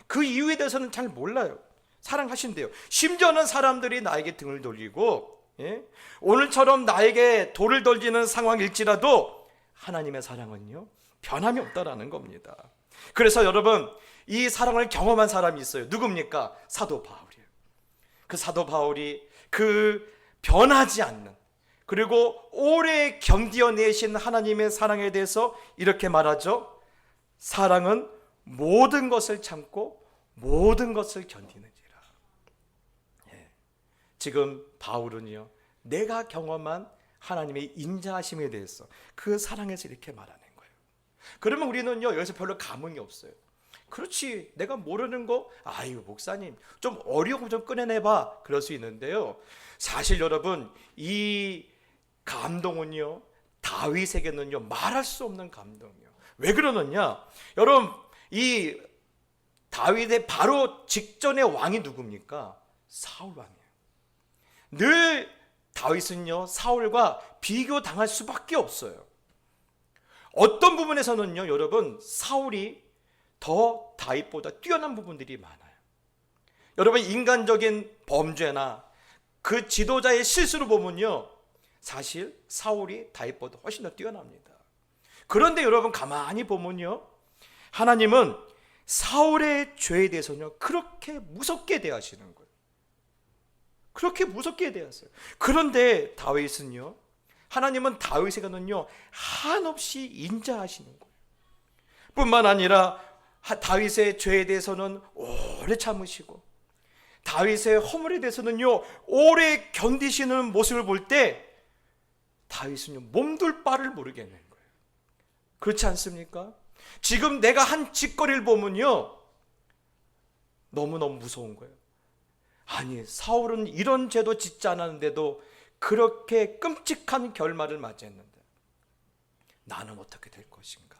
그 이유에 대해서는 잘 몰라요. 사랑하신대요. 심지어는 사람들이 나에게 등을 돌리고 오늘처럼 나에게 돌을 던지는 상황일지라도 하나님의 사랑은요 변함이 없다라는 겁니다. 그래서 여러분 이 사랑을 경험한 사람이 있어요. 누굽니까? 사도 바울이에요. 그 사도 바울이 그 변하지 않는, 그리고 오래 견디어내신 하나님의 사랑에 대해서 이렇게 말하죠. 사랑은 모든 것을 참고 모든 것을 견디는지라. 지금 바울은요, 내가 경험한 하나님의 인자하심에 대해서 그 사랑에서 이렇게 말하는 거예요. 그러면 우리는요 여기서 별로 감흥이 없어요. 그렇지, 내가 모르는 거, 아유 목사님 좀 어려운 거 좀 꺼내내봐, 그럴 수 있는데요, 사실 여러분 이 감동은요 다윗에게는요 말할 수 없는 감동이에요. 왜 그러느냐? 여러분 이 다윗의 바로 직전의 왕이 누굽니까? 사울 왕이에요. 늘 다윗은요 사울과 비교당할 수밖에 없어요. 어떤 부분에서는요 여러분 사울이 더 다윗보다 뛰어난 부분들이 많아요. 여러분 인간적인 범죄나 그 지도자의 실수로 보면요 사실 사울이 다윗보다 훨씬 더 뛰어납니다. 그런데 여러분 가만히 보면요 하나님은 사울의 죄에 대해서는요 그렇게 무섭게 대하시는 거예요. 그렇게 무섭게 대하세요. 그런데 다윗은요, 하나님은 다윗에게는요 한없이 인자하시는 거예요. 뿐만 아니라 다윗의 죄에 대해서는 오래 참으시고 다윗의 허물에 대해서는요 오래 견디시는 모습을 볼 때 다윗은요 몸둘 바를 모르겠는 거예요. 그렇지 않습니까? 지금 내가 한 짓거리를 보면요, 너무너무 무서운 거예요. 아니, 사울은 이런 죄도 짓지 않았는데도 그렇게 끔찍한 결말을 맞이했는데 나는 어떻게 될 것인가?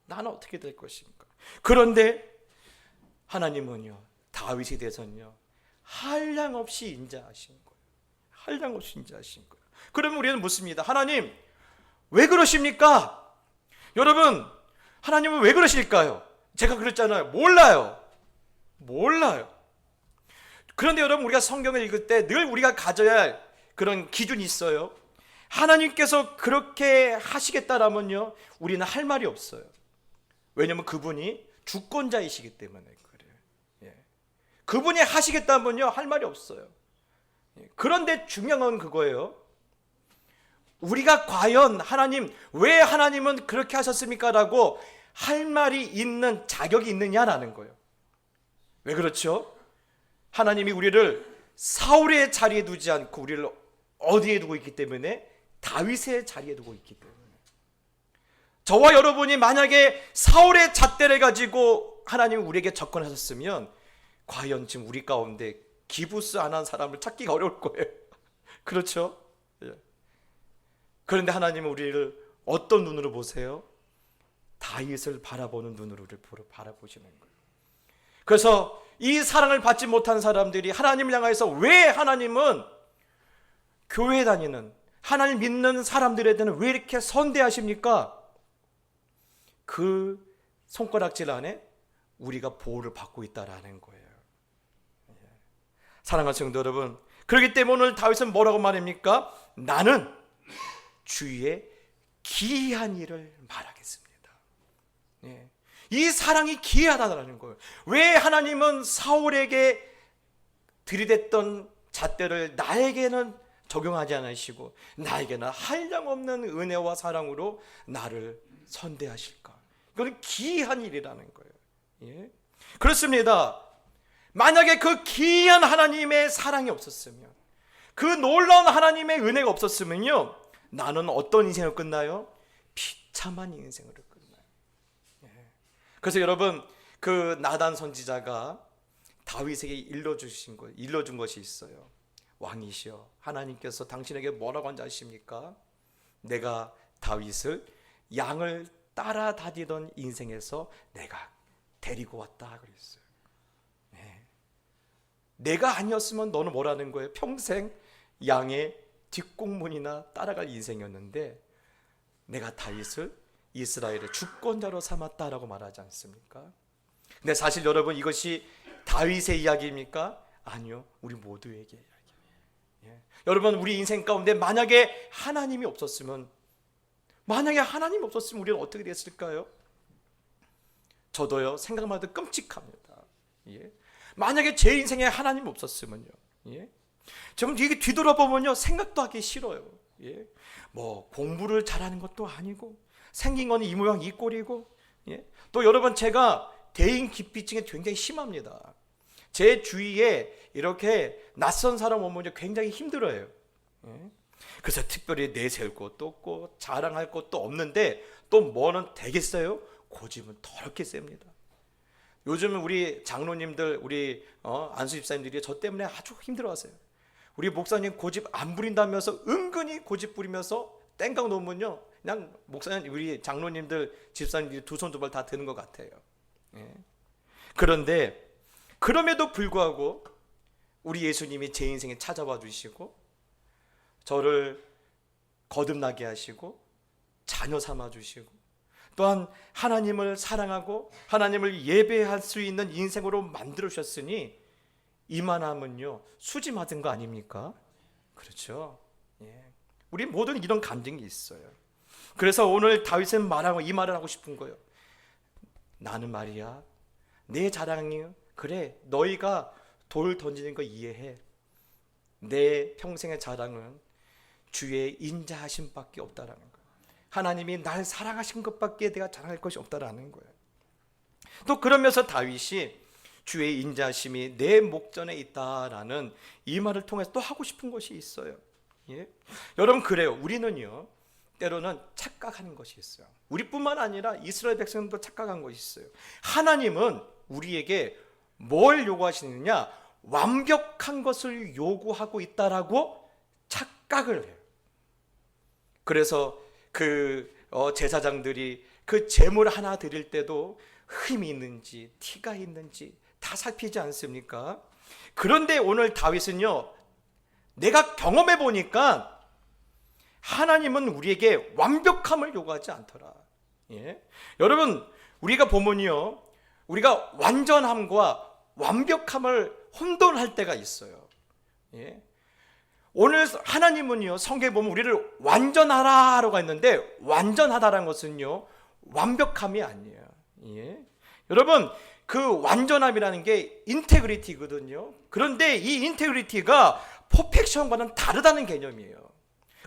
나는 어떻게 될 것인가? 그런데 하나님은요, 다윗에 대해서는요, 한량없이 인자하신 거예요. 한량없이 인자하신 거예요. 그러면 우리는 묻습니다. 하나님, 왜 그러십니까? 여러분, 하나님은 왜 그러실까요? 제가 그랬잖아요. 몰라요. 그런데 여러분, 우리가 성경을 읽을 때 늘 우리가 가져야 할 그런 기준이 있어요. 하나님께서 그렇게 하시겠다라면요, 우리는 할 말이 없어요. 왜냐하면 그분이 주권자이시기 때문에 그래요. 예. 그분이 하시겠다면요, 할 말이 없어요. 예. 그런데 중요한 건 그거예요. 우리가 과연 하나님, 왜 하나님은 그렇게 하셨습니까? 라고 할 말이 있는 자격이 있느냐라는 거예요. 왜 그렇죠? 하나님이 우리를 사울의 자리에 두지 않고 우리를 어디에 두고 있기 때문에, 다윗의 자리에 두고 있기 때문에. 저와 여러분이 만약에 사울의 잣대를 가지고 하나님이 우리에게 접근하셨으면 과연 지금 우리 가운데 기부스 안 한 사람을 찾기가 어려울 거예요. 그렇죠? 예. 그런데 하나님은 우리를 어떤 눈으로 보세요? 다윗을 바라보는 눈으로 바라보시는 거예요. 그래서 이 사랑을 받지 못한 사람들이 하나님을 향해서 왜 하나님은 교회 다니는, 하나님 믿는 사람들에 대한 왜 이렇게 선대하십니까? 그 손가락질 안에 우리가 보호를 받고 있다라는 거예요. 사랑하는 성도 여러분, 그렇기 때문에 오늘 다윗은 뭐라고 말합니까? 나는 주의 기이한 일을 말하겠습니다. 예. 이 사랑이 기이하다라는 거예요. 왜 하나님은 사울에게 들이댔던 잣대를 나에게는 적용하지 않으시고 나에게는 한량없는 은혜와 사랑으로 나를 선대하실까? 이건 기이한 일이라는 거예요. 예? 그렇습니다. 만약에 그 기이한 하나님의 사랑이 없었으면, 그 놀라운 하나님의 은혜가 없었으면요, 나는 어떤 인생을 끝나요? 비참한 인생으로 끝나요. 예. 그래서 여러분, 그 나단 선지자가 다윗에게 일러준 것이 있어요. 왕이시여, 하나님께서 당신에게 뭐라고 한지 아십니까? 내가 다윗을 양을 따라다니던 인생에서 내가 데리고 왔다 그랬어요. 네. 내가 아니었으면 너는 뭐라는 거예요? 평생 양의 뒷공문이나 따라갈 인생이었는데 내가 다윗을 이스라엘의 주권자로 삼았다라고 말하지 않습니까? 근데 사실 여러분, 이것이 다윗의 이야기입니까? 아니요, 우리 모두에게 이야기예요. 예. 여러분, 우리 인생 가운데 만약에 하나님이 없었으면 우리는 어떻게 됐을까요? 저도요, 생각만 해도 끔찍합니다. 예. 만약에 제 인생에 하나님 없었으면요, 예. 지금 이게 뒤돌아보면요, 생각도 하기 싫어요. 예. 뭐 공부를 잘하는 것도 아니고 생긴 건 이 모양 이 꼴이고, 예. 또 여러분, 제가 대인 기피증이 굉장히 심합니다. 제 주위에 이렇게 낯선 사람 오면 굉장히 힘들어요. 예. 그래서 특별히 내세울 것도 없고 자랑할 것도 없는데 또 뭐는 되겠어요? 고집은 더럽게 셉니다. 요즘 우리 장로님들, 우리 안수 집사님들이 저 때문에 아주 힘들어하세요. 우리 목사님 고집 안 부린다면서 은근히 고집 부리면서 땡깡 놓으면요, 그냥 목사님, 우리 장로님들, 집사님들이 두 손 두 발 다 드는 것 같아요. 예. 그런데 그럼에도 불구하고 우리 예수님이 제 인생에 찾아와 주시고 저를 거듭나게 하시고 자녀 삼아 주시고 또한 하나님을 사랑하고 하나님을 예배할 수 있는 인생으로 만들어 주셨으니 이만하면요, 수지 맞은 거 아닙니까? 그렇죠. 예. 우리 모두는 이런 감정이 있어요. 그래서 오늘 다윗은 이 말을 하고 싶은 거예요. 나는 말이야, 내 자랑이 그래, 너희가 돌 던지는 거 이해해. 내 평생의 자랑은 주의 인자하심밖에 없다라는 거예요. 하나님이 날 사랑하신 것밖에 내가 자랑할 것이 없다라는 거예요. 또 그러면서 다윗이 주의 인자하심이 내 목전에 있다라는 이 말을 통해서 또 하고 싶은 것이 있어요. 예? 여러분, 그래요. 우리는요, 때로는 착각하는 것이 있어요. 우리뿐만 아니라 이스라엘 백성도 착각한 것이 있어요. 하나님은 우리에게 뭘 요구하시느냐? 완벽한 것을 요구하고 있다라고 착각을 해요. 그래서 그 제사장들이 그 제물 하나 드릴 때도 흠이 있는지 티가 있는지 다 살피지 않습니까? 그런데 오늘 다윗은요, 내가 경험해 보니까 하나님은 우리에게 완벽함을 요구하지 않더라. 예? 여러분, 우리가 보면요, 우리가 완전함과 완벽함을 혼돈할 때가 있어요. 예? 오늘 하나님은요, 성경에 보면 우리를 완전하라라고 했는데, 완전하다라는 것은요, 완벽함이 아니에요. 예? 여러분, 그 완전함이라는 게 인테그리티거든요. 그런데 이 인테그리티가 퍼펙션과는 다르다는 개념이에요.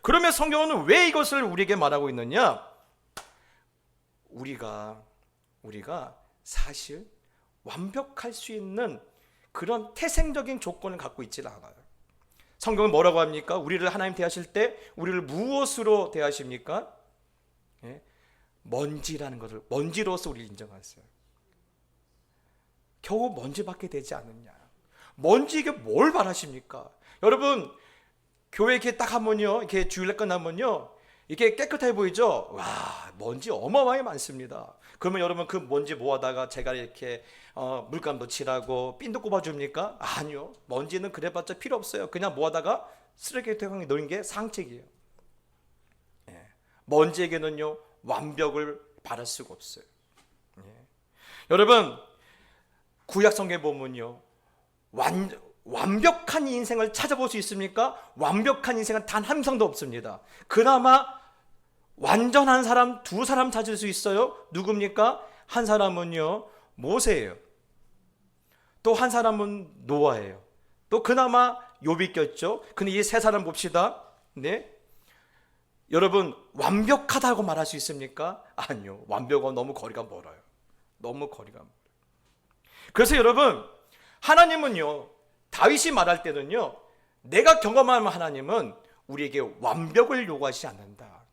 그러면 성경은 왜 이것을 우리에게 말하고 있느냐? 우리가 사실 완벽할 수 있는 그런 태생적인 조건을 갖고 있지는 않아요. 성경은 뭐라고 합니까? 우리를 하나님 대하실 때 우리를 무엇으로 대하십니까? 예? 먼지라는 것을, 먼지로서 우리를 인정하세요. 겨우 먼지밖에 되지 않느냐? 먼지에게 뭘 바라십니까? 여러분, 교회 이렇게 딱 하면요, 이렇게 주일날 끝나면요, 이렇게 깨끗해 보이죠? 와, 먼지 어마어마하게 많습니다. 그러면 여러분 그 먼지 모아다가 제가 이렇게 물감도 칠하고 핀도 꼽아줍니까? 아니요. 먼지는 그래봤자 필요 없어요. 그냥 모아다가 쓰레기통에 넣는 게 상책이에요. 예. 먼지에게는요, 완벽을 바랄 수가 없어요. 예. 여러분, 구약 성경에 보면요, 완벽한 인생을 찾아볼 수 있습니까? 완벽한 인생은 단 한 명도 없습니다. 그나마 완전한 사람 두 사람 찾을 수 있어요. 누굽니까? 한 사람은요, 모세예요. 또 한 사람은 노아예요. 또 그나마 욥이 꼈죠. 근데 이 세 사람 봅시다. 네? 여러분, 완벽하다고 말할 수 있습니까? 아니요. 완벽은 너무 거리가 멀어요. 너무 거리가 멀어요. 그래서 여러분, 하나님은요, 다윗이 말할 때는요, 내가 경험하는 하나님은 우리에게 완벽을 요구하지 않는다.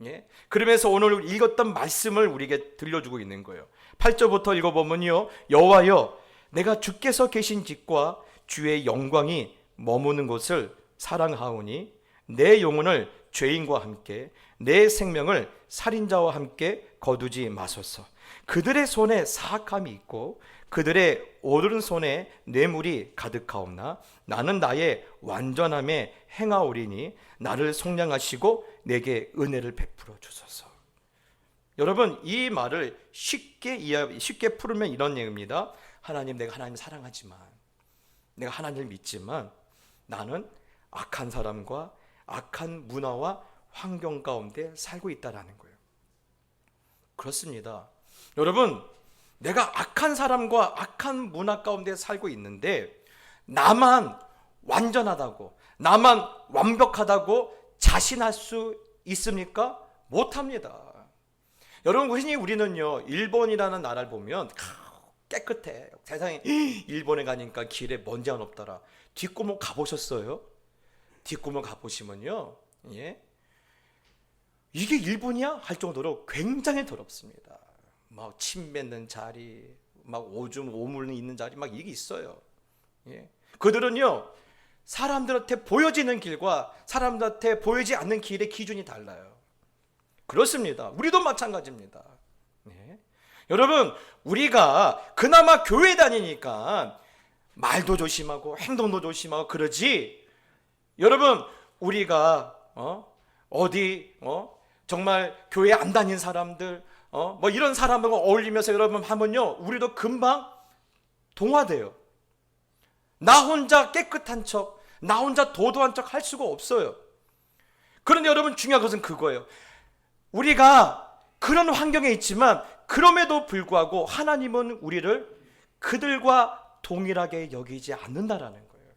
예? 그러면서 오늘 읽었던 말씀을 우리에게 들려주고 있는 거예요. 8절부터 읽어보면요, 여호와여, 내가 주께서 계신 집과 주의 영광이 머무는 곳을 사랑하오니 내 영혼을 죄인과 함께 내 생명을 살인자와 함께 거두지 마소서. 그들의 손에 사악함이 있고 그들의 오른손에 뇌물이 가득하옵나 나는 나의 완전함에 행하오리니 나를 속량하시고 내게 은혜를 베풀어 주소서. 여러분, 이 말을 쉽게 풀으면 이런 얘기입니다. 하나님, 내가 하나님 사랑하지만, 내가 하나님을 믿지만 나는 악한 사람과 악한 문화와 환경 가운데 살고 있다라는 거예요. 그렇습니다. 여러분, 내가 악한 사람과 악한 문화 가운데 살고 있는데 나만 완전하다고, 나만 완벽하다고 자신할 수 있습니까? 못합니다. 여러분, 흔히 우리는요, 일본이라는 나라를 보면 깨끗해. 세상에 일본에 가니까 길에 먼지 안 없더라. 뒷골목 가보셨어요? 뒷골목 가보시면요, 예? 이게 일본이야? 할 정도로 굉장히 더럽습니다. 막 침 뱉는 자리, 막 오줌 오물 있는 자리, 막 이게 있어요. 예? 그들은요, 사람들한테 보여지는 길과 사람들한테 보이지 않는 길의 기준이 달라요. 그렇습니다. 우리도 마찬가지입니다. 예? 여러분, 우리가 그나마 교회 다니니까 말도 조심하고 행동도 조심하고 그러지. 여러분, 우리가 정말 교회 안 다닌 사람들, 뭐 이런 사람하고 어울리면서 여러분 하면요, 우리도 금방 동화돼요. 나 혼자 깨끗한 척, 나 혼자 도도한 척 할 수가 없어요. 그런데 여러분, 중요한 것은 그거예요. 우리가 그런 환경에 있지만 그럼에도 불구하고 하나님은 우리를 그들과 동일하게 여기지 않는다라는 거예요.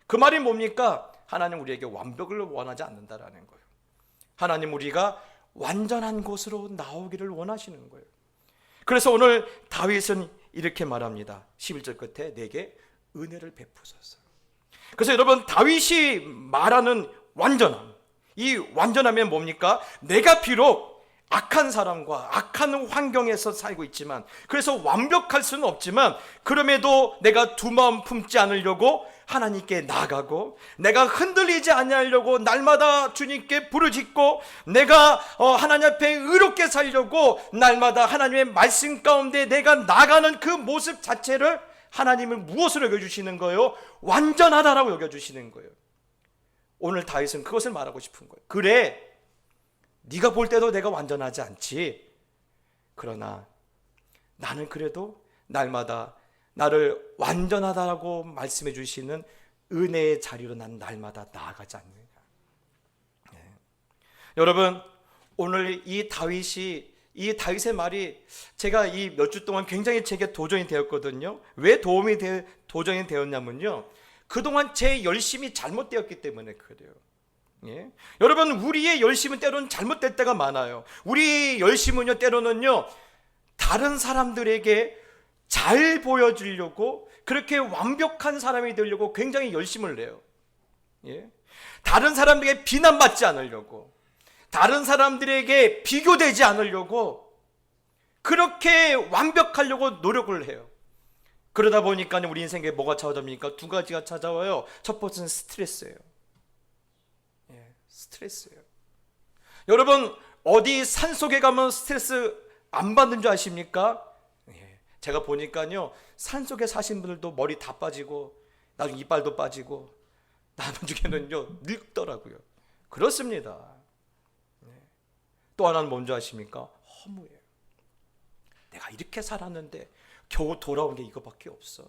그 말이 뭡니까? 하나님 우리에게 완벽을 원하지 않는다라는 거예요. 하나님 우리가 완전한 곳으로 나오기를 원하시는 거예요. 그래서 오늘 다윗은 이렇게 말합니다. 11절 끝에 내게 은혜를 베푸소서. 그래서 여러분, 다윗이 말하는 완전함, 이 완전함이 뭡니까? 내가 비록 악한 사람과 악한 환경에서 살고 있지만, 그래서 완벽할 수는 없지만, 그럼에도 내가 두 마음 품지 않으려고 하나님께 나아가고, 내가 흔들리지 않으려고 날마다 주님께 부르짖고, 내가 하나님 앞에 의롭게 살려고 날마다 하나님의 말씀 가운데 내가 나가는 그 모습 자체를 하나님은 무엇으로 여겨주시는 거예요? 완전하다라고 여겨주시는 거예요. 오늘 다윗은 그것을 말하고 싶은 거예요. 그래, 네가 볼 때도 내가 완전하지 않지. 그러나 나는 그래도 날마다 나를 완전하다라고 말씀해 주시는 은혜의 자리로 난 날마다 나아가지 않느냐. 네. 여러분, 오늘 이 다윗의 말이 제가 이 몇 주 동안 굉장히 제게 도전이 되었거든요. 왜 도전이 되었냐면요, 그동안 제 열심이 잘못되었기 때문에 그래요. 예? 여러분, 우리의 열심은 때로는 잘못될 때가 많아요. 우리 열심은요, 때로는요, 다른 사람들에게 잘 보여주려고, 그렇게 완벽한 사람이 되려고 굉장히 열심을 내요. 예? 다른 사람들에게 비난받지 않으려고, 다른 사람들에게 비교되지 않으려고 그렇게 완벽하려고 노력을 해요. 그러다 보니까 우리 인생에 뭐가 찾아옵니까? 두 가지가 찾아와요. 첫 번째는 스트레스예요. 스트레스예요. 여러분, 어디 산속에 가면 스트레스 안 받는 줄 아십니까? 제가 보니까요, 산속에 사신 분들도 머리 다 빠지고 나중에 이빨도 빠지고 나중에는요 늙더라고요. 그렇습니다. 또 하나는 뭔지 아십니까? 허무해요. 내가 이렇게 살았는데 겨우 돌아온 게 이거밖에 없어.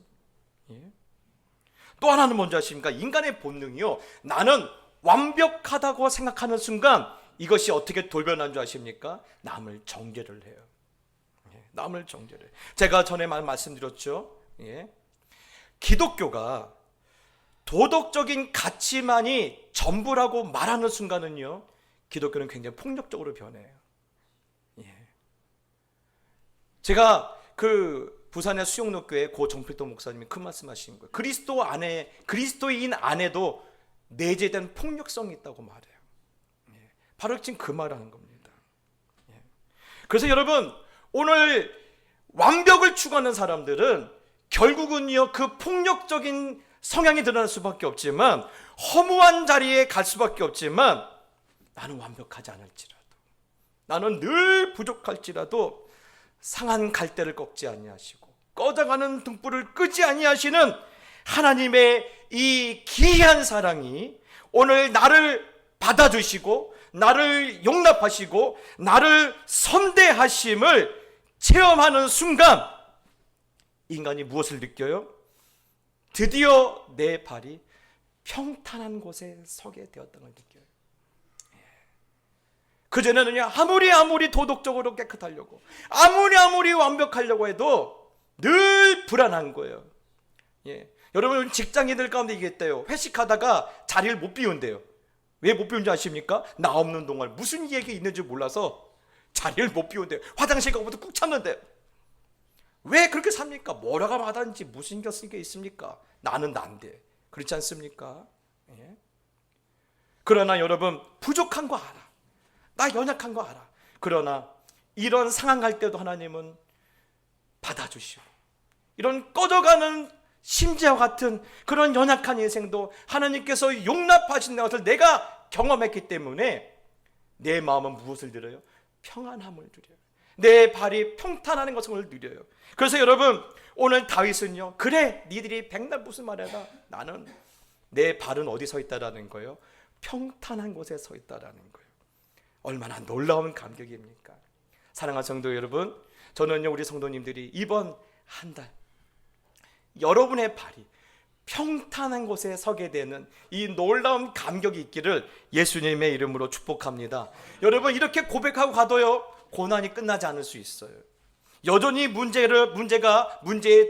또 하나는 뭔지 아십니까? 인간의 본능이요, 나는 완벽하다고 생각하는 순간 이것이 어떻게 돌변한 줄 아십니까? 남을 정죄를 해요. 남을 정죄를. 제가 전에 말씀드렸죠. 기독교가 도덕적인 가치만이 전부라고 말하는 순간은요, 기독교는 굉장히 폭력적으로 변해요. 제가 그 부산의 수용로교회 고 정필도 목사님이 그 말씀하시는 거예요. 그리스도인 안에도 내재된 폭력성이 있다고 말해요. 바로 지금 그 말하는 겁니다. 그래서 여러분, 오늘 완벽을 추구하는 사람들은 결국은요, 그 폭력적인 성향이 드러날 수밖에 없지만, 허무한 자리에 갈 수밖에 없지만, 나는 완벽하지 않을지라도, 나는 늘 부족할지라도 상한 갈대를 꺾지 아니하시고 꺼져가는 등불을 끄지 아니하시는 하나님의 이 기이한 사랑이 오늘 나를 받아주시고 나를 용납하시고 나를 선대하심을 체험하는 순간, 인간이 무엇을 느껴요? 드디어 내 발이 평탄한 곳에 서게 되었다는 걸 느껴요. 그전에는요, 아무리 도덕적으로 깨끗하려고, 아무리 완벽하려고 해도 늘 불안한 거예요. 여러분, 직장인들 가운데 얘기했대요. 회식하다가 자리를 못 비운대요. 왜 못 비운지 아십니까? 나 없는 동안 무슨 얘기 있는지 몰라서 자리를 못 비운대요. 화장실 가고부터 꾹 참는데요. 왜 그렇게 삽니까? 뭐라가 받았는지 무슨 게 있습니까? 나는 난데. 그렇지 않습니까? 그러나 여러분, 부족한 거 알아. 나 연약한 거 알아. 그러나 이런 상황 갈 때도 하나님은 받아주시고, 이런 꺼져가는 심지와 같은 그런 연약한 인생도 하나님께서 용납하신다는 것을 내가 경험했기 때문에 내 마음은 무엇을 누려요? 평안함을 누려요. 내 발이 평탄하는 것을 누려요. 그래서 여러분, 오늘 다윗은요, 그래 니들이 백날 무슨 말해라, 나는 내 발은 어디 서 있다라는 거예요? 평탄한 곳에 서 있다라는 거예요. 얼마나 놀라운 감격입니까? 사랑하는 성도 여러분, 저는요, 우리 성도님들이 이번 한 달 여러분의 발이 평탄한 곳에 서게 되는 이 놀라운 감격이 있기를 예수님의 이름으로 축복합니다. 여러분, 이렇게 고백하고 가도요, 고난이 끝나지 않을 수 있어요. 여전히 문제에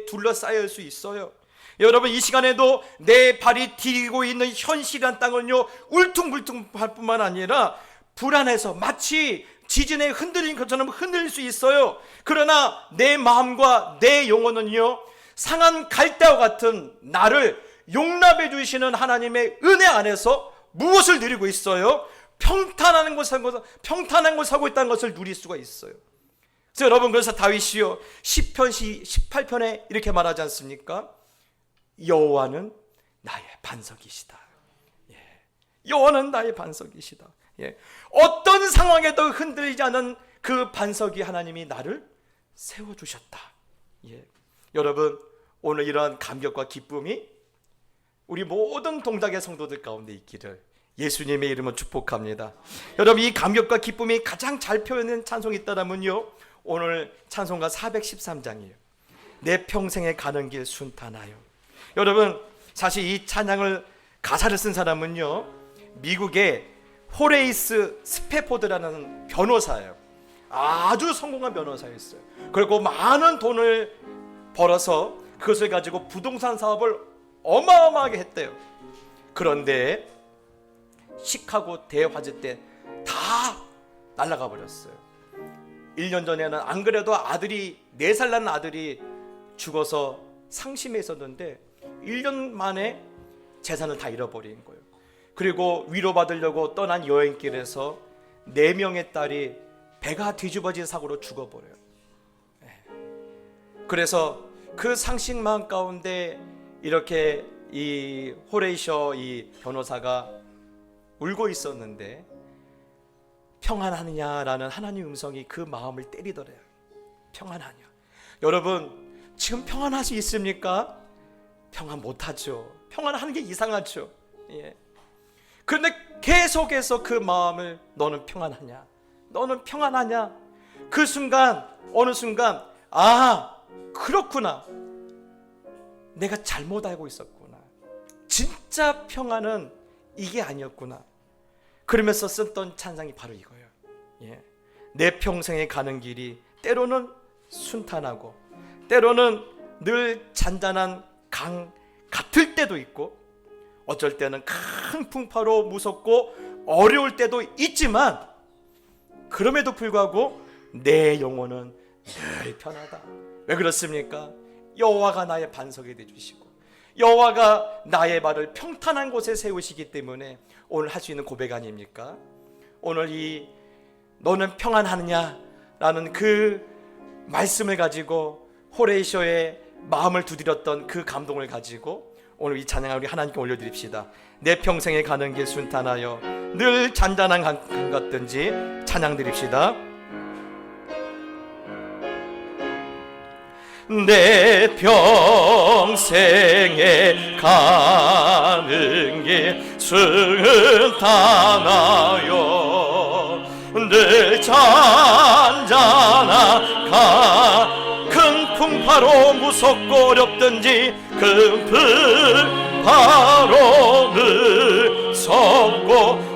둘러싸일 수 있어요. 여러분, 이 시간에도 내 발이 디디고 있는 현실이란 땅은요, 울퉁불퉁할 뿐만 아니라 불안해서 마치 지진에 흔들린 것처럼 흔들릴 수 있어요. 그러나 내 마음과 내 영혼은요, 상한 갈대와 같은 나를 용납해 주시는 하나님의 은혜 안에서 무엇을 누리고 있어요? 평탄한 곳을 살고 있다는 것을 누릴 수가 있어요. 그래서 여러분, 그래서 다윗이요 시편 18편에 이렇게 말하지 않습니까? 여호와는 나의 반석이시다. 여호와는 나의 반석이시다. 어떤 상황에도 흔들리지 않은 그 반석이 하나님이 나를 세워주셨다. 여러분, 오늘 이러한 감격과 기쁨이 우리 모든 동작의 성도들 가운데 있기를 예수님의 이름으로 축복합니다. 여러분, 이 감격과 기쁨이 가장 잘 표현된 찬송이 있다면요, 오늘 찬송가 413장이에요. 내 평생에 가는 길 순탄하여. 여러분, 사실 이 찬양을 가사를 쓴 사람은요, 미국의 호레이스 스패포드라는 변호사예요. 아주 성공한 변호사였어요. 그리고 많은 돈을 벌어서 그것을 가지고 부동산 사업을 어마어마하게 했대요. 그런데 시카고 대화재 때 다 날아가 버렸어요. 1년 전에는 안 그래도 아들이 4살 난 아들이 죽어서 상심해 있었는데 1년 만에 재산을 다 잃어버린 거예요. 그리고 위로받으려고 떠난 여행길에서 4명의 딸이 배가 뒤집어진 사고로 죽어버려요. 그래서 그 상식망 가운데 이렇게 이 호레이셔 이 변호사가 울고 있었는데 평안하느냐라는 하나님의 음성이 그 마음을 때리더래요. 평안하냐. 여러분, 지금 평안할 수 있습니까? 평안 못하죠. 평안하는 게 이상하죠. 그런데 계속해서 그 마음을, 너는 평안하냐? 너는 평안하냐? 그 순간, 어느 순간, 아, 그렇구나. 내가 잘못 알고 있었구나. 진짜 평안은 이게 아니었구나. 그러면서 썼던 찬양이 바로 이거예요. 내 평생에 가는 길이 때로는 순탄하고 때로는 늘 잔잔한 강 같을 때도 있고 어쩔 때는 큰 풍파로 무섭고 어려울 때도 있지만 그럼에도 불구하고 내 영혼은 늘 편하다. 왜 그렇습니까? 여호와가 나의 반석이 되주시고 여호와가 나의 발을 평탄한 곳에 세우시기 때문에 오늘 할 수 있는 고백 아닙니까? 오늘 이 너는 평안하느냐라는 그 말씀을 가지고 호레이셔의 마음을 두드렸던 그 감동을 가지고 오늘 이 찬양을 우리 하나님께 올려드립시다. 내 평생에 가는 길 순탄하여 늘 잔잔한 강 같든지 찬양 드립시다. 내 평생에 가는 길 순탄하여 늘 잔잔한 큰 풍파로 무섭고 어렵든지 큰 풍파로 무섭고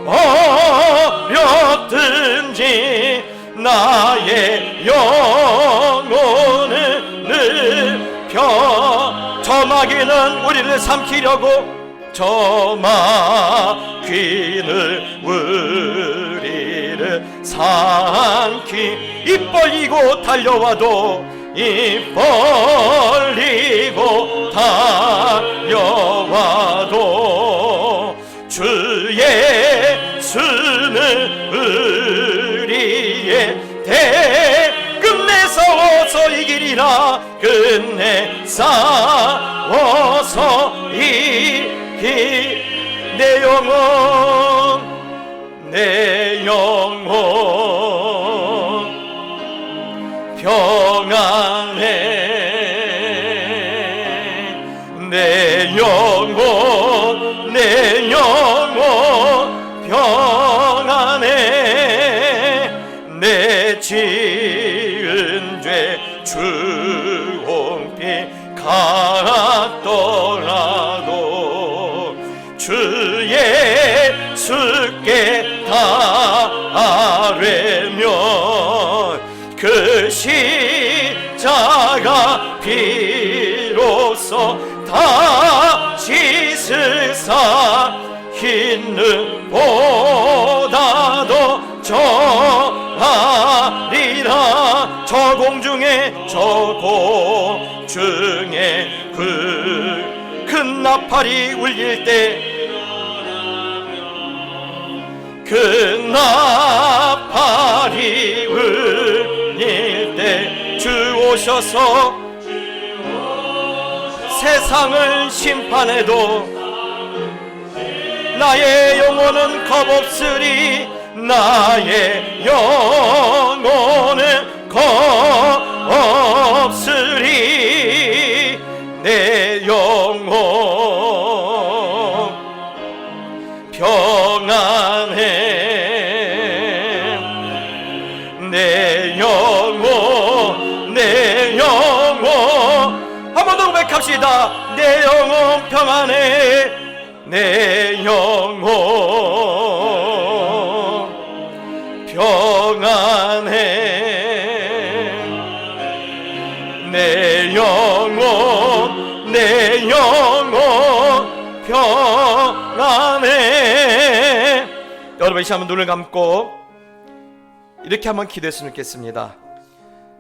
어렵든지 나의 영혼은 늘 저마귀는 우리를 삼키려고 저마귀는 우리를 삼키 입 벌리고 달려와도 입 벌리고 달려와도 주 예수는 우리의 끝내 싸워서 이기리라. 끝내 싸워서 이기 내 영혼 평안해. 내 영혼 평안해. 내 지은 죄 주홍빛 같더라도 주 예수께 달래면 그 십자가 비로소 다 씻으사 흰 보다도 저하리라. 저 공중에 그 큰 나팔이 울릴 때 그 나팔이 울릴 때 주 오셔서 세상을 심판해도 나의 영혼은 겁없으리. 나의 영혼은 겁없으리. 내 영혼 평안해. 내 영혼, 내 영혼, 한 번 더 고백합시다. 내 영혼 평안해. 내 영혼 평안해. 내 영혼, 내 영혼 평안해. 여러분, 이 시간 한번 눈을 감고 이렇게 한번 기도했으면 좋겠습니다.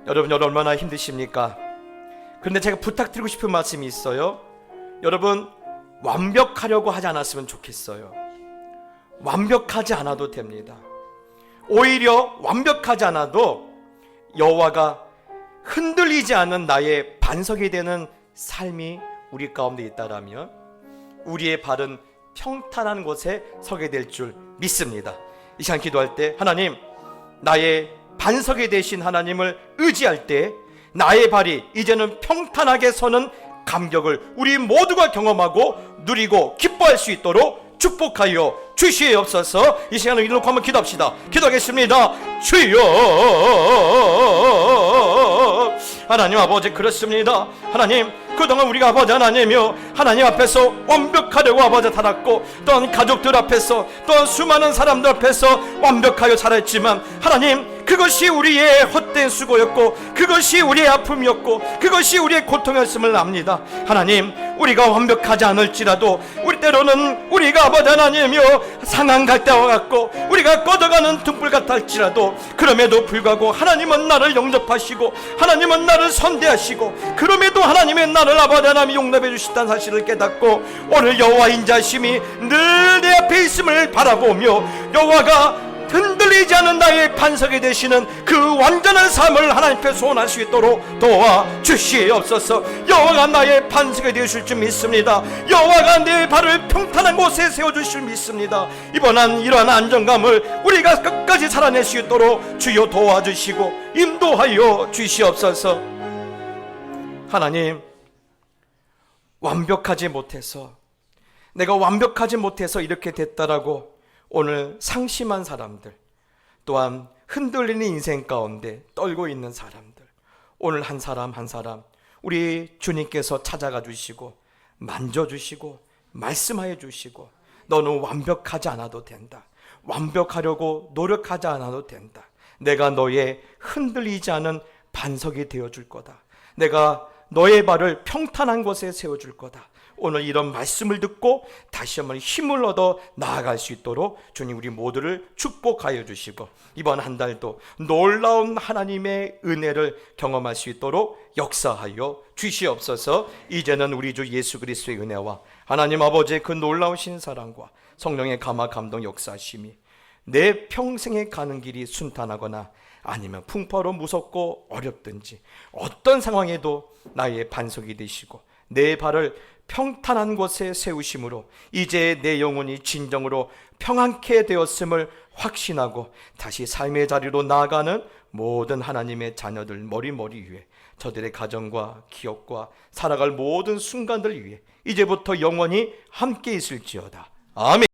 여러분 얼마나 힘드십니까? 그런데 제가 부탁드리고 싶은 말씀이 있어요. 여러분, 완벽하려고 하지 않았으면 좋겠어요. 완벽하지 않아도 됩니다. 오히려 완벽하지 않아도 여호와가 흔들리지 않는 나의 반석이 되는 삶이 우리 가운데 있다라면 우리의 발은 평탄한 곳에 서게 될 줄 믿습니다. 이 시간 기도할 때 하나님, 나의 반석이 되신 하나님을 의지할 때 나의 발이 이제는 평탄하게 서는 감격을 우리 모두가 경험하고 누리고 기뻐할 수 있도록 축복하여 주시옵소서. 이 시간을 이놓고 한번 기도합시다. 기도하겠습니다. 주여, 하나님 아버지, 그렇습니다. 하나님, 그동안 우리가 아버지 하나님이여 하나님 앞에서 완벽하려고 아버지 살았고, 또한 가족들 앞에서, 또한 수많은 사람들 앞에서 완벽하여 살았지만 하나님, 그것이 우리의 헛된 수고였고, 그것이 우리의 아픔이었고, 그것이 우리의 고통이었음을 압니다. 하나님, 우리가 완벽하지 않을지라도 우리 때로는 우리가 아버지 하나님이여 상한 갈대와 같고 우리가 꺼져가는 등불 같을지라도 그럼에도 불구하고 하나님은 나를 영접하시고 하나님은 나를 선대하시고 그럼에도 하나님의 나를 아버지 하나님 용납해 주신다는 사실을 깨닫고 오늘 여호와 인자심이 늘 내 앞에 있음을 바라보며 여호와가 흔들리지 않은 나의 반석이 되시는 그 완전한 삶을 하나님 앞에 소원할 수 있도록 도와주시옵소서. 여호와가 나의 반석이 되실 줄 믿습니다. 여호와가 내 발을 평탄한 곳에 세워주실 줄 믿습니다. 이번한 이러한 안정감을 우리가 끝까지 살아낼 수 있도록 주여 도와주시고 인도하여 주시옵소서. 하나님, 완벽하지 못해서 내가 완벽하지 못해서 이렇게 됐다라고 오늘 상심한 사람들, 또한 흔들리는 인생 가운데 떨고 있는 사람들, 오늘 한 사람 한 사람 우리 주님께서 찾아가 주시고 만져주시고 말씀하여 주시고 너는 완벽하지 않아도 된다. 완벽하려고 노력하지 않아도 된다. 내가 너의 흔들리지 않은 반석이 되어줄 거다. 내가 너의 발을 평탄한 곳에 세워줄 거다. 오늘 이런 말씀을 듣고 다시 한번 힘을 얻어 나아갈 수 있도록 주님 우리 모두를 축복하여 주시고 이번 한 달도 놀라운 하나님의 은혜를 경험할 수 있도록 역사하여 주시옵소서. 이제는 우리 주 예수 그리스도의 은혜와 하나님 아버지의 그 놀라우신 사랑과 성령의 감화 감동 역사하심이 내 평생에 가는 길이 순탄하거나 아니면 풍파로 무섭고 어렵든지 어떤 상황에도 나의 반석이 되시고 내 발을 평탄한 곳에 세우심으로 이제 내 영혼이 진정으로 평안케 되었음을 확신하고 다시 삶의 자리로 나아가는 모든 하나님의 자녀들 머리머리 위에 저들의 가정과 기업과 살아갈 모든 순간들 위해 이제부터 영원히 함께 있을지어다. 아멘.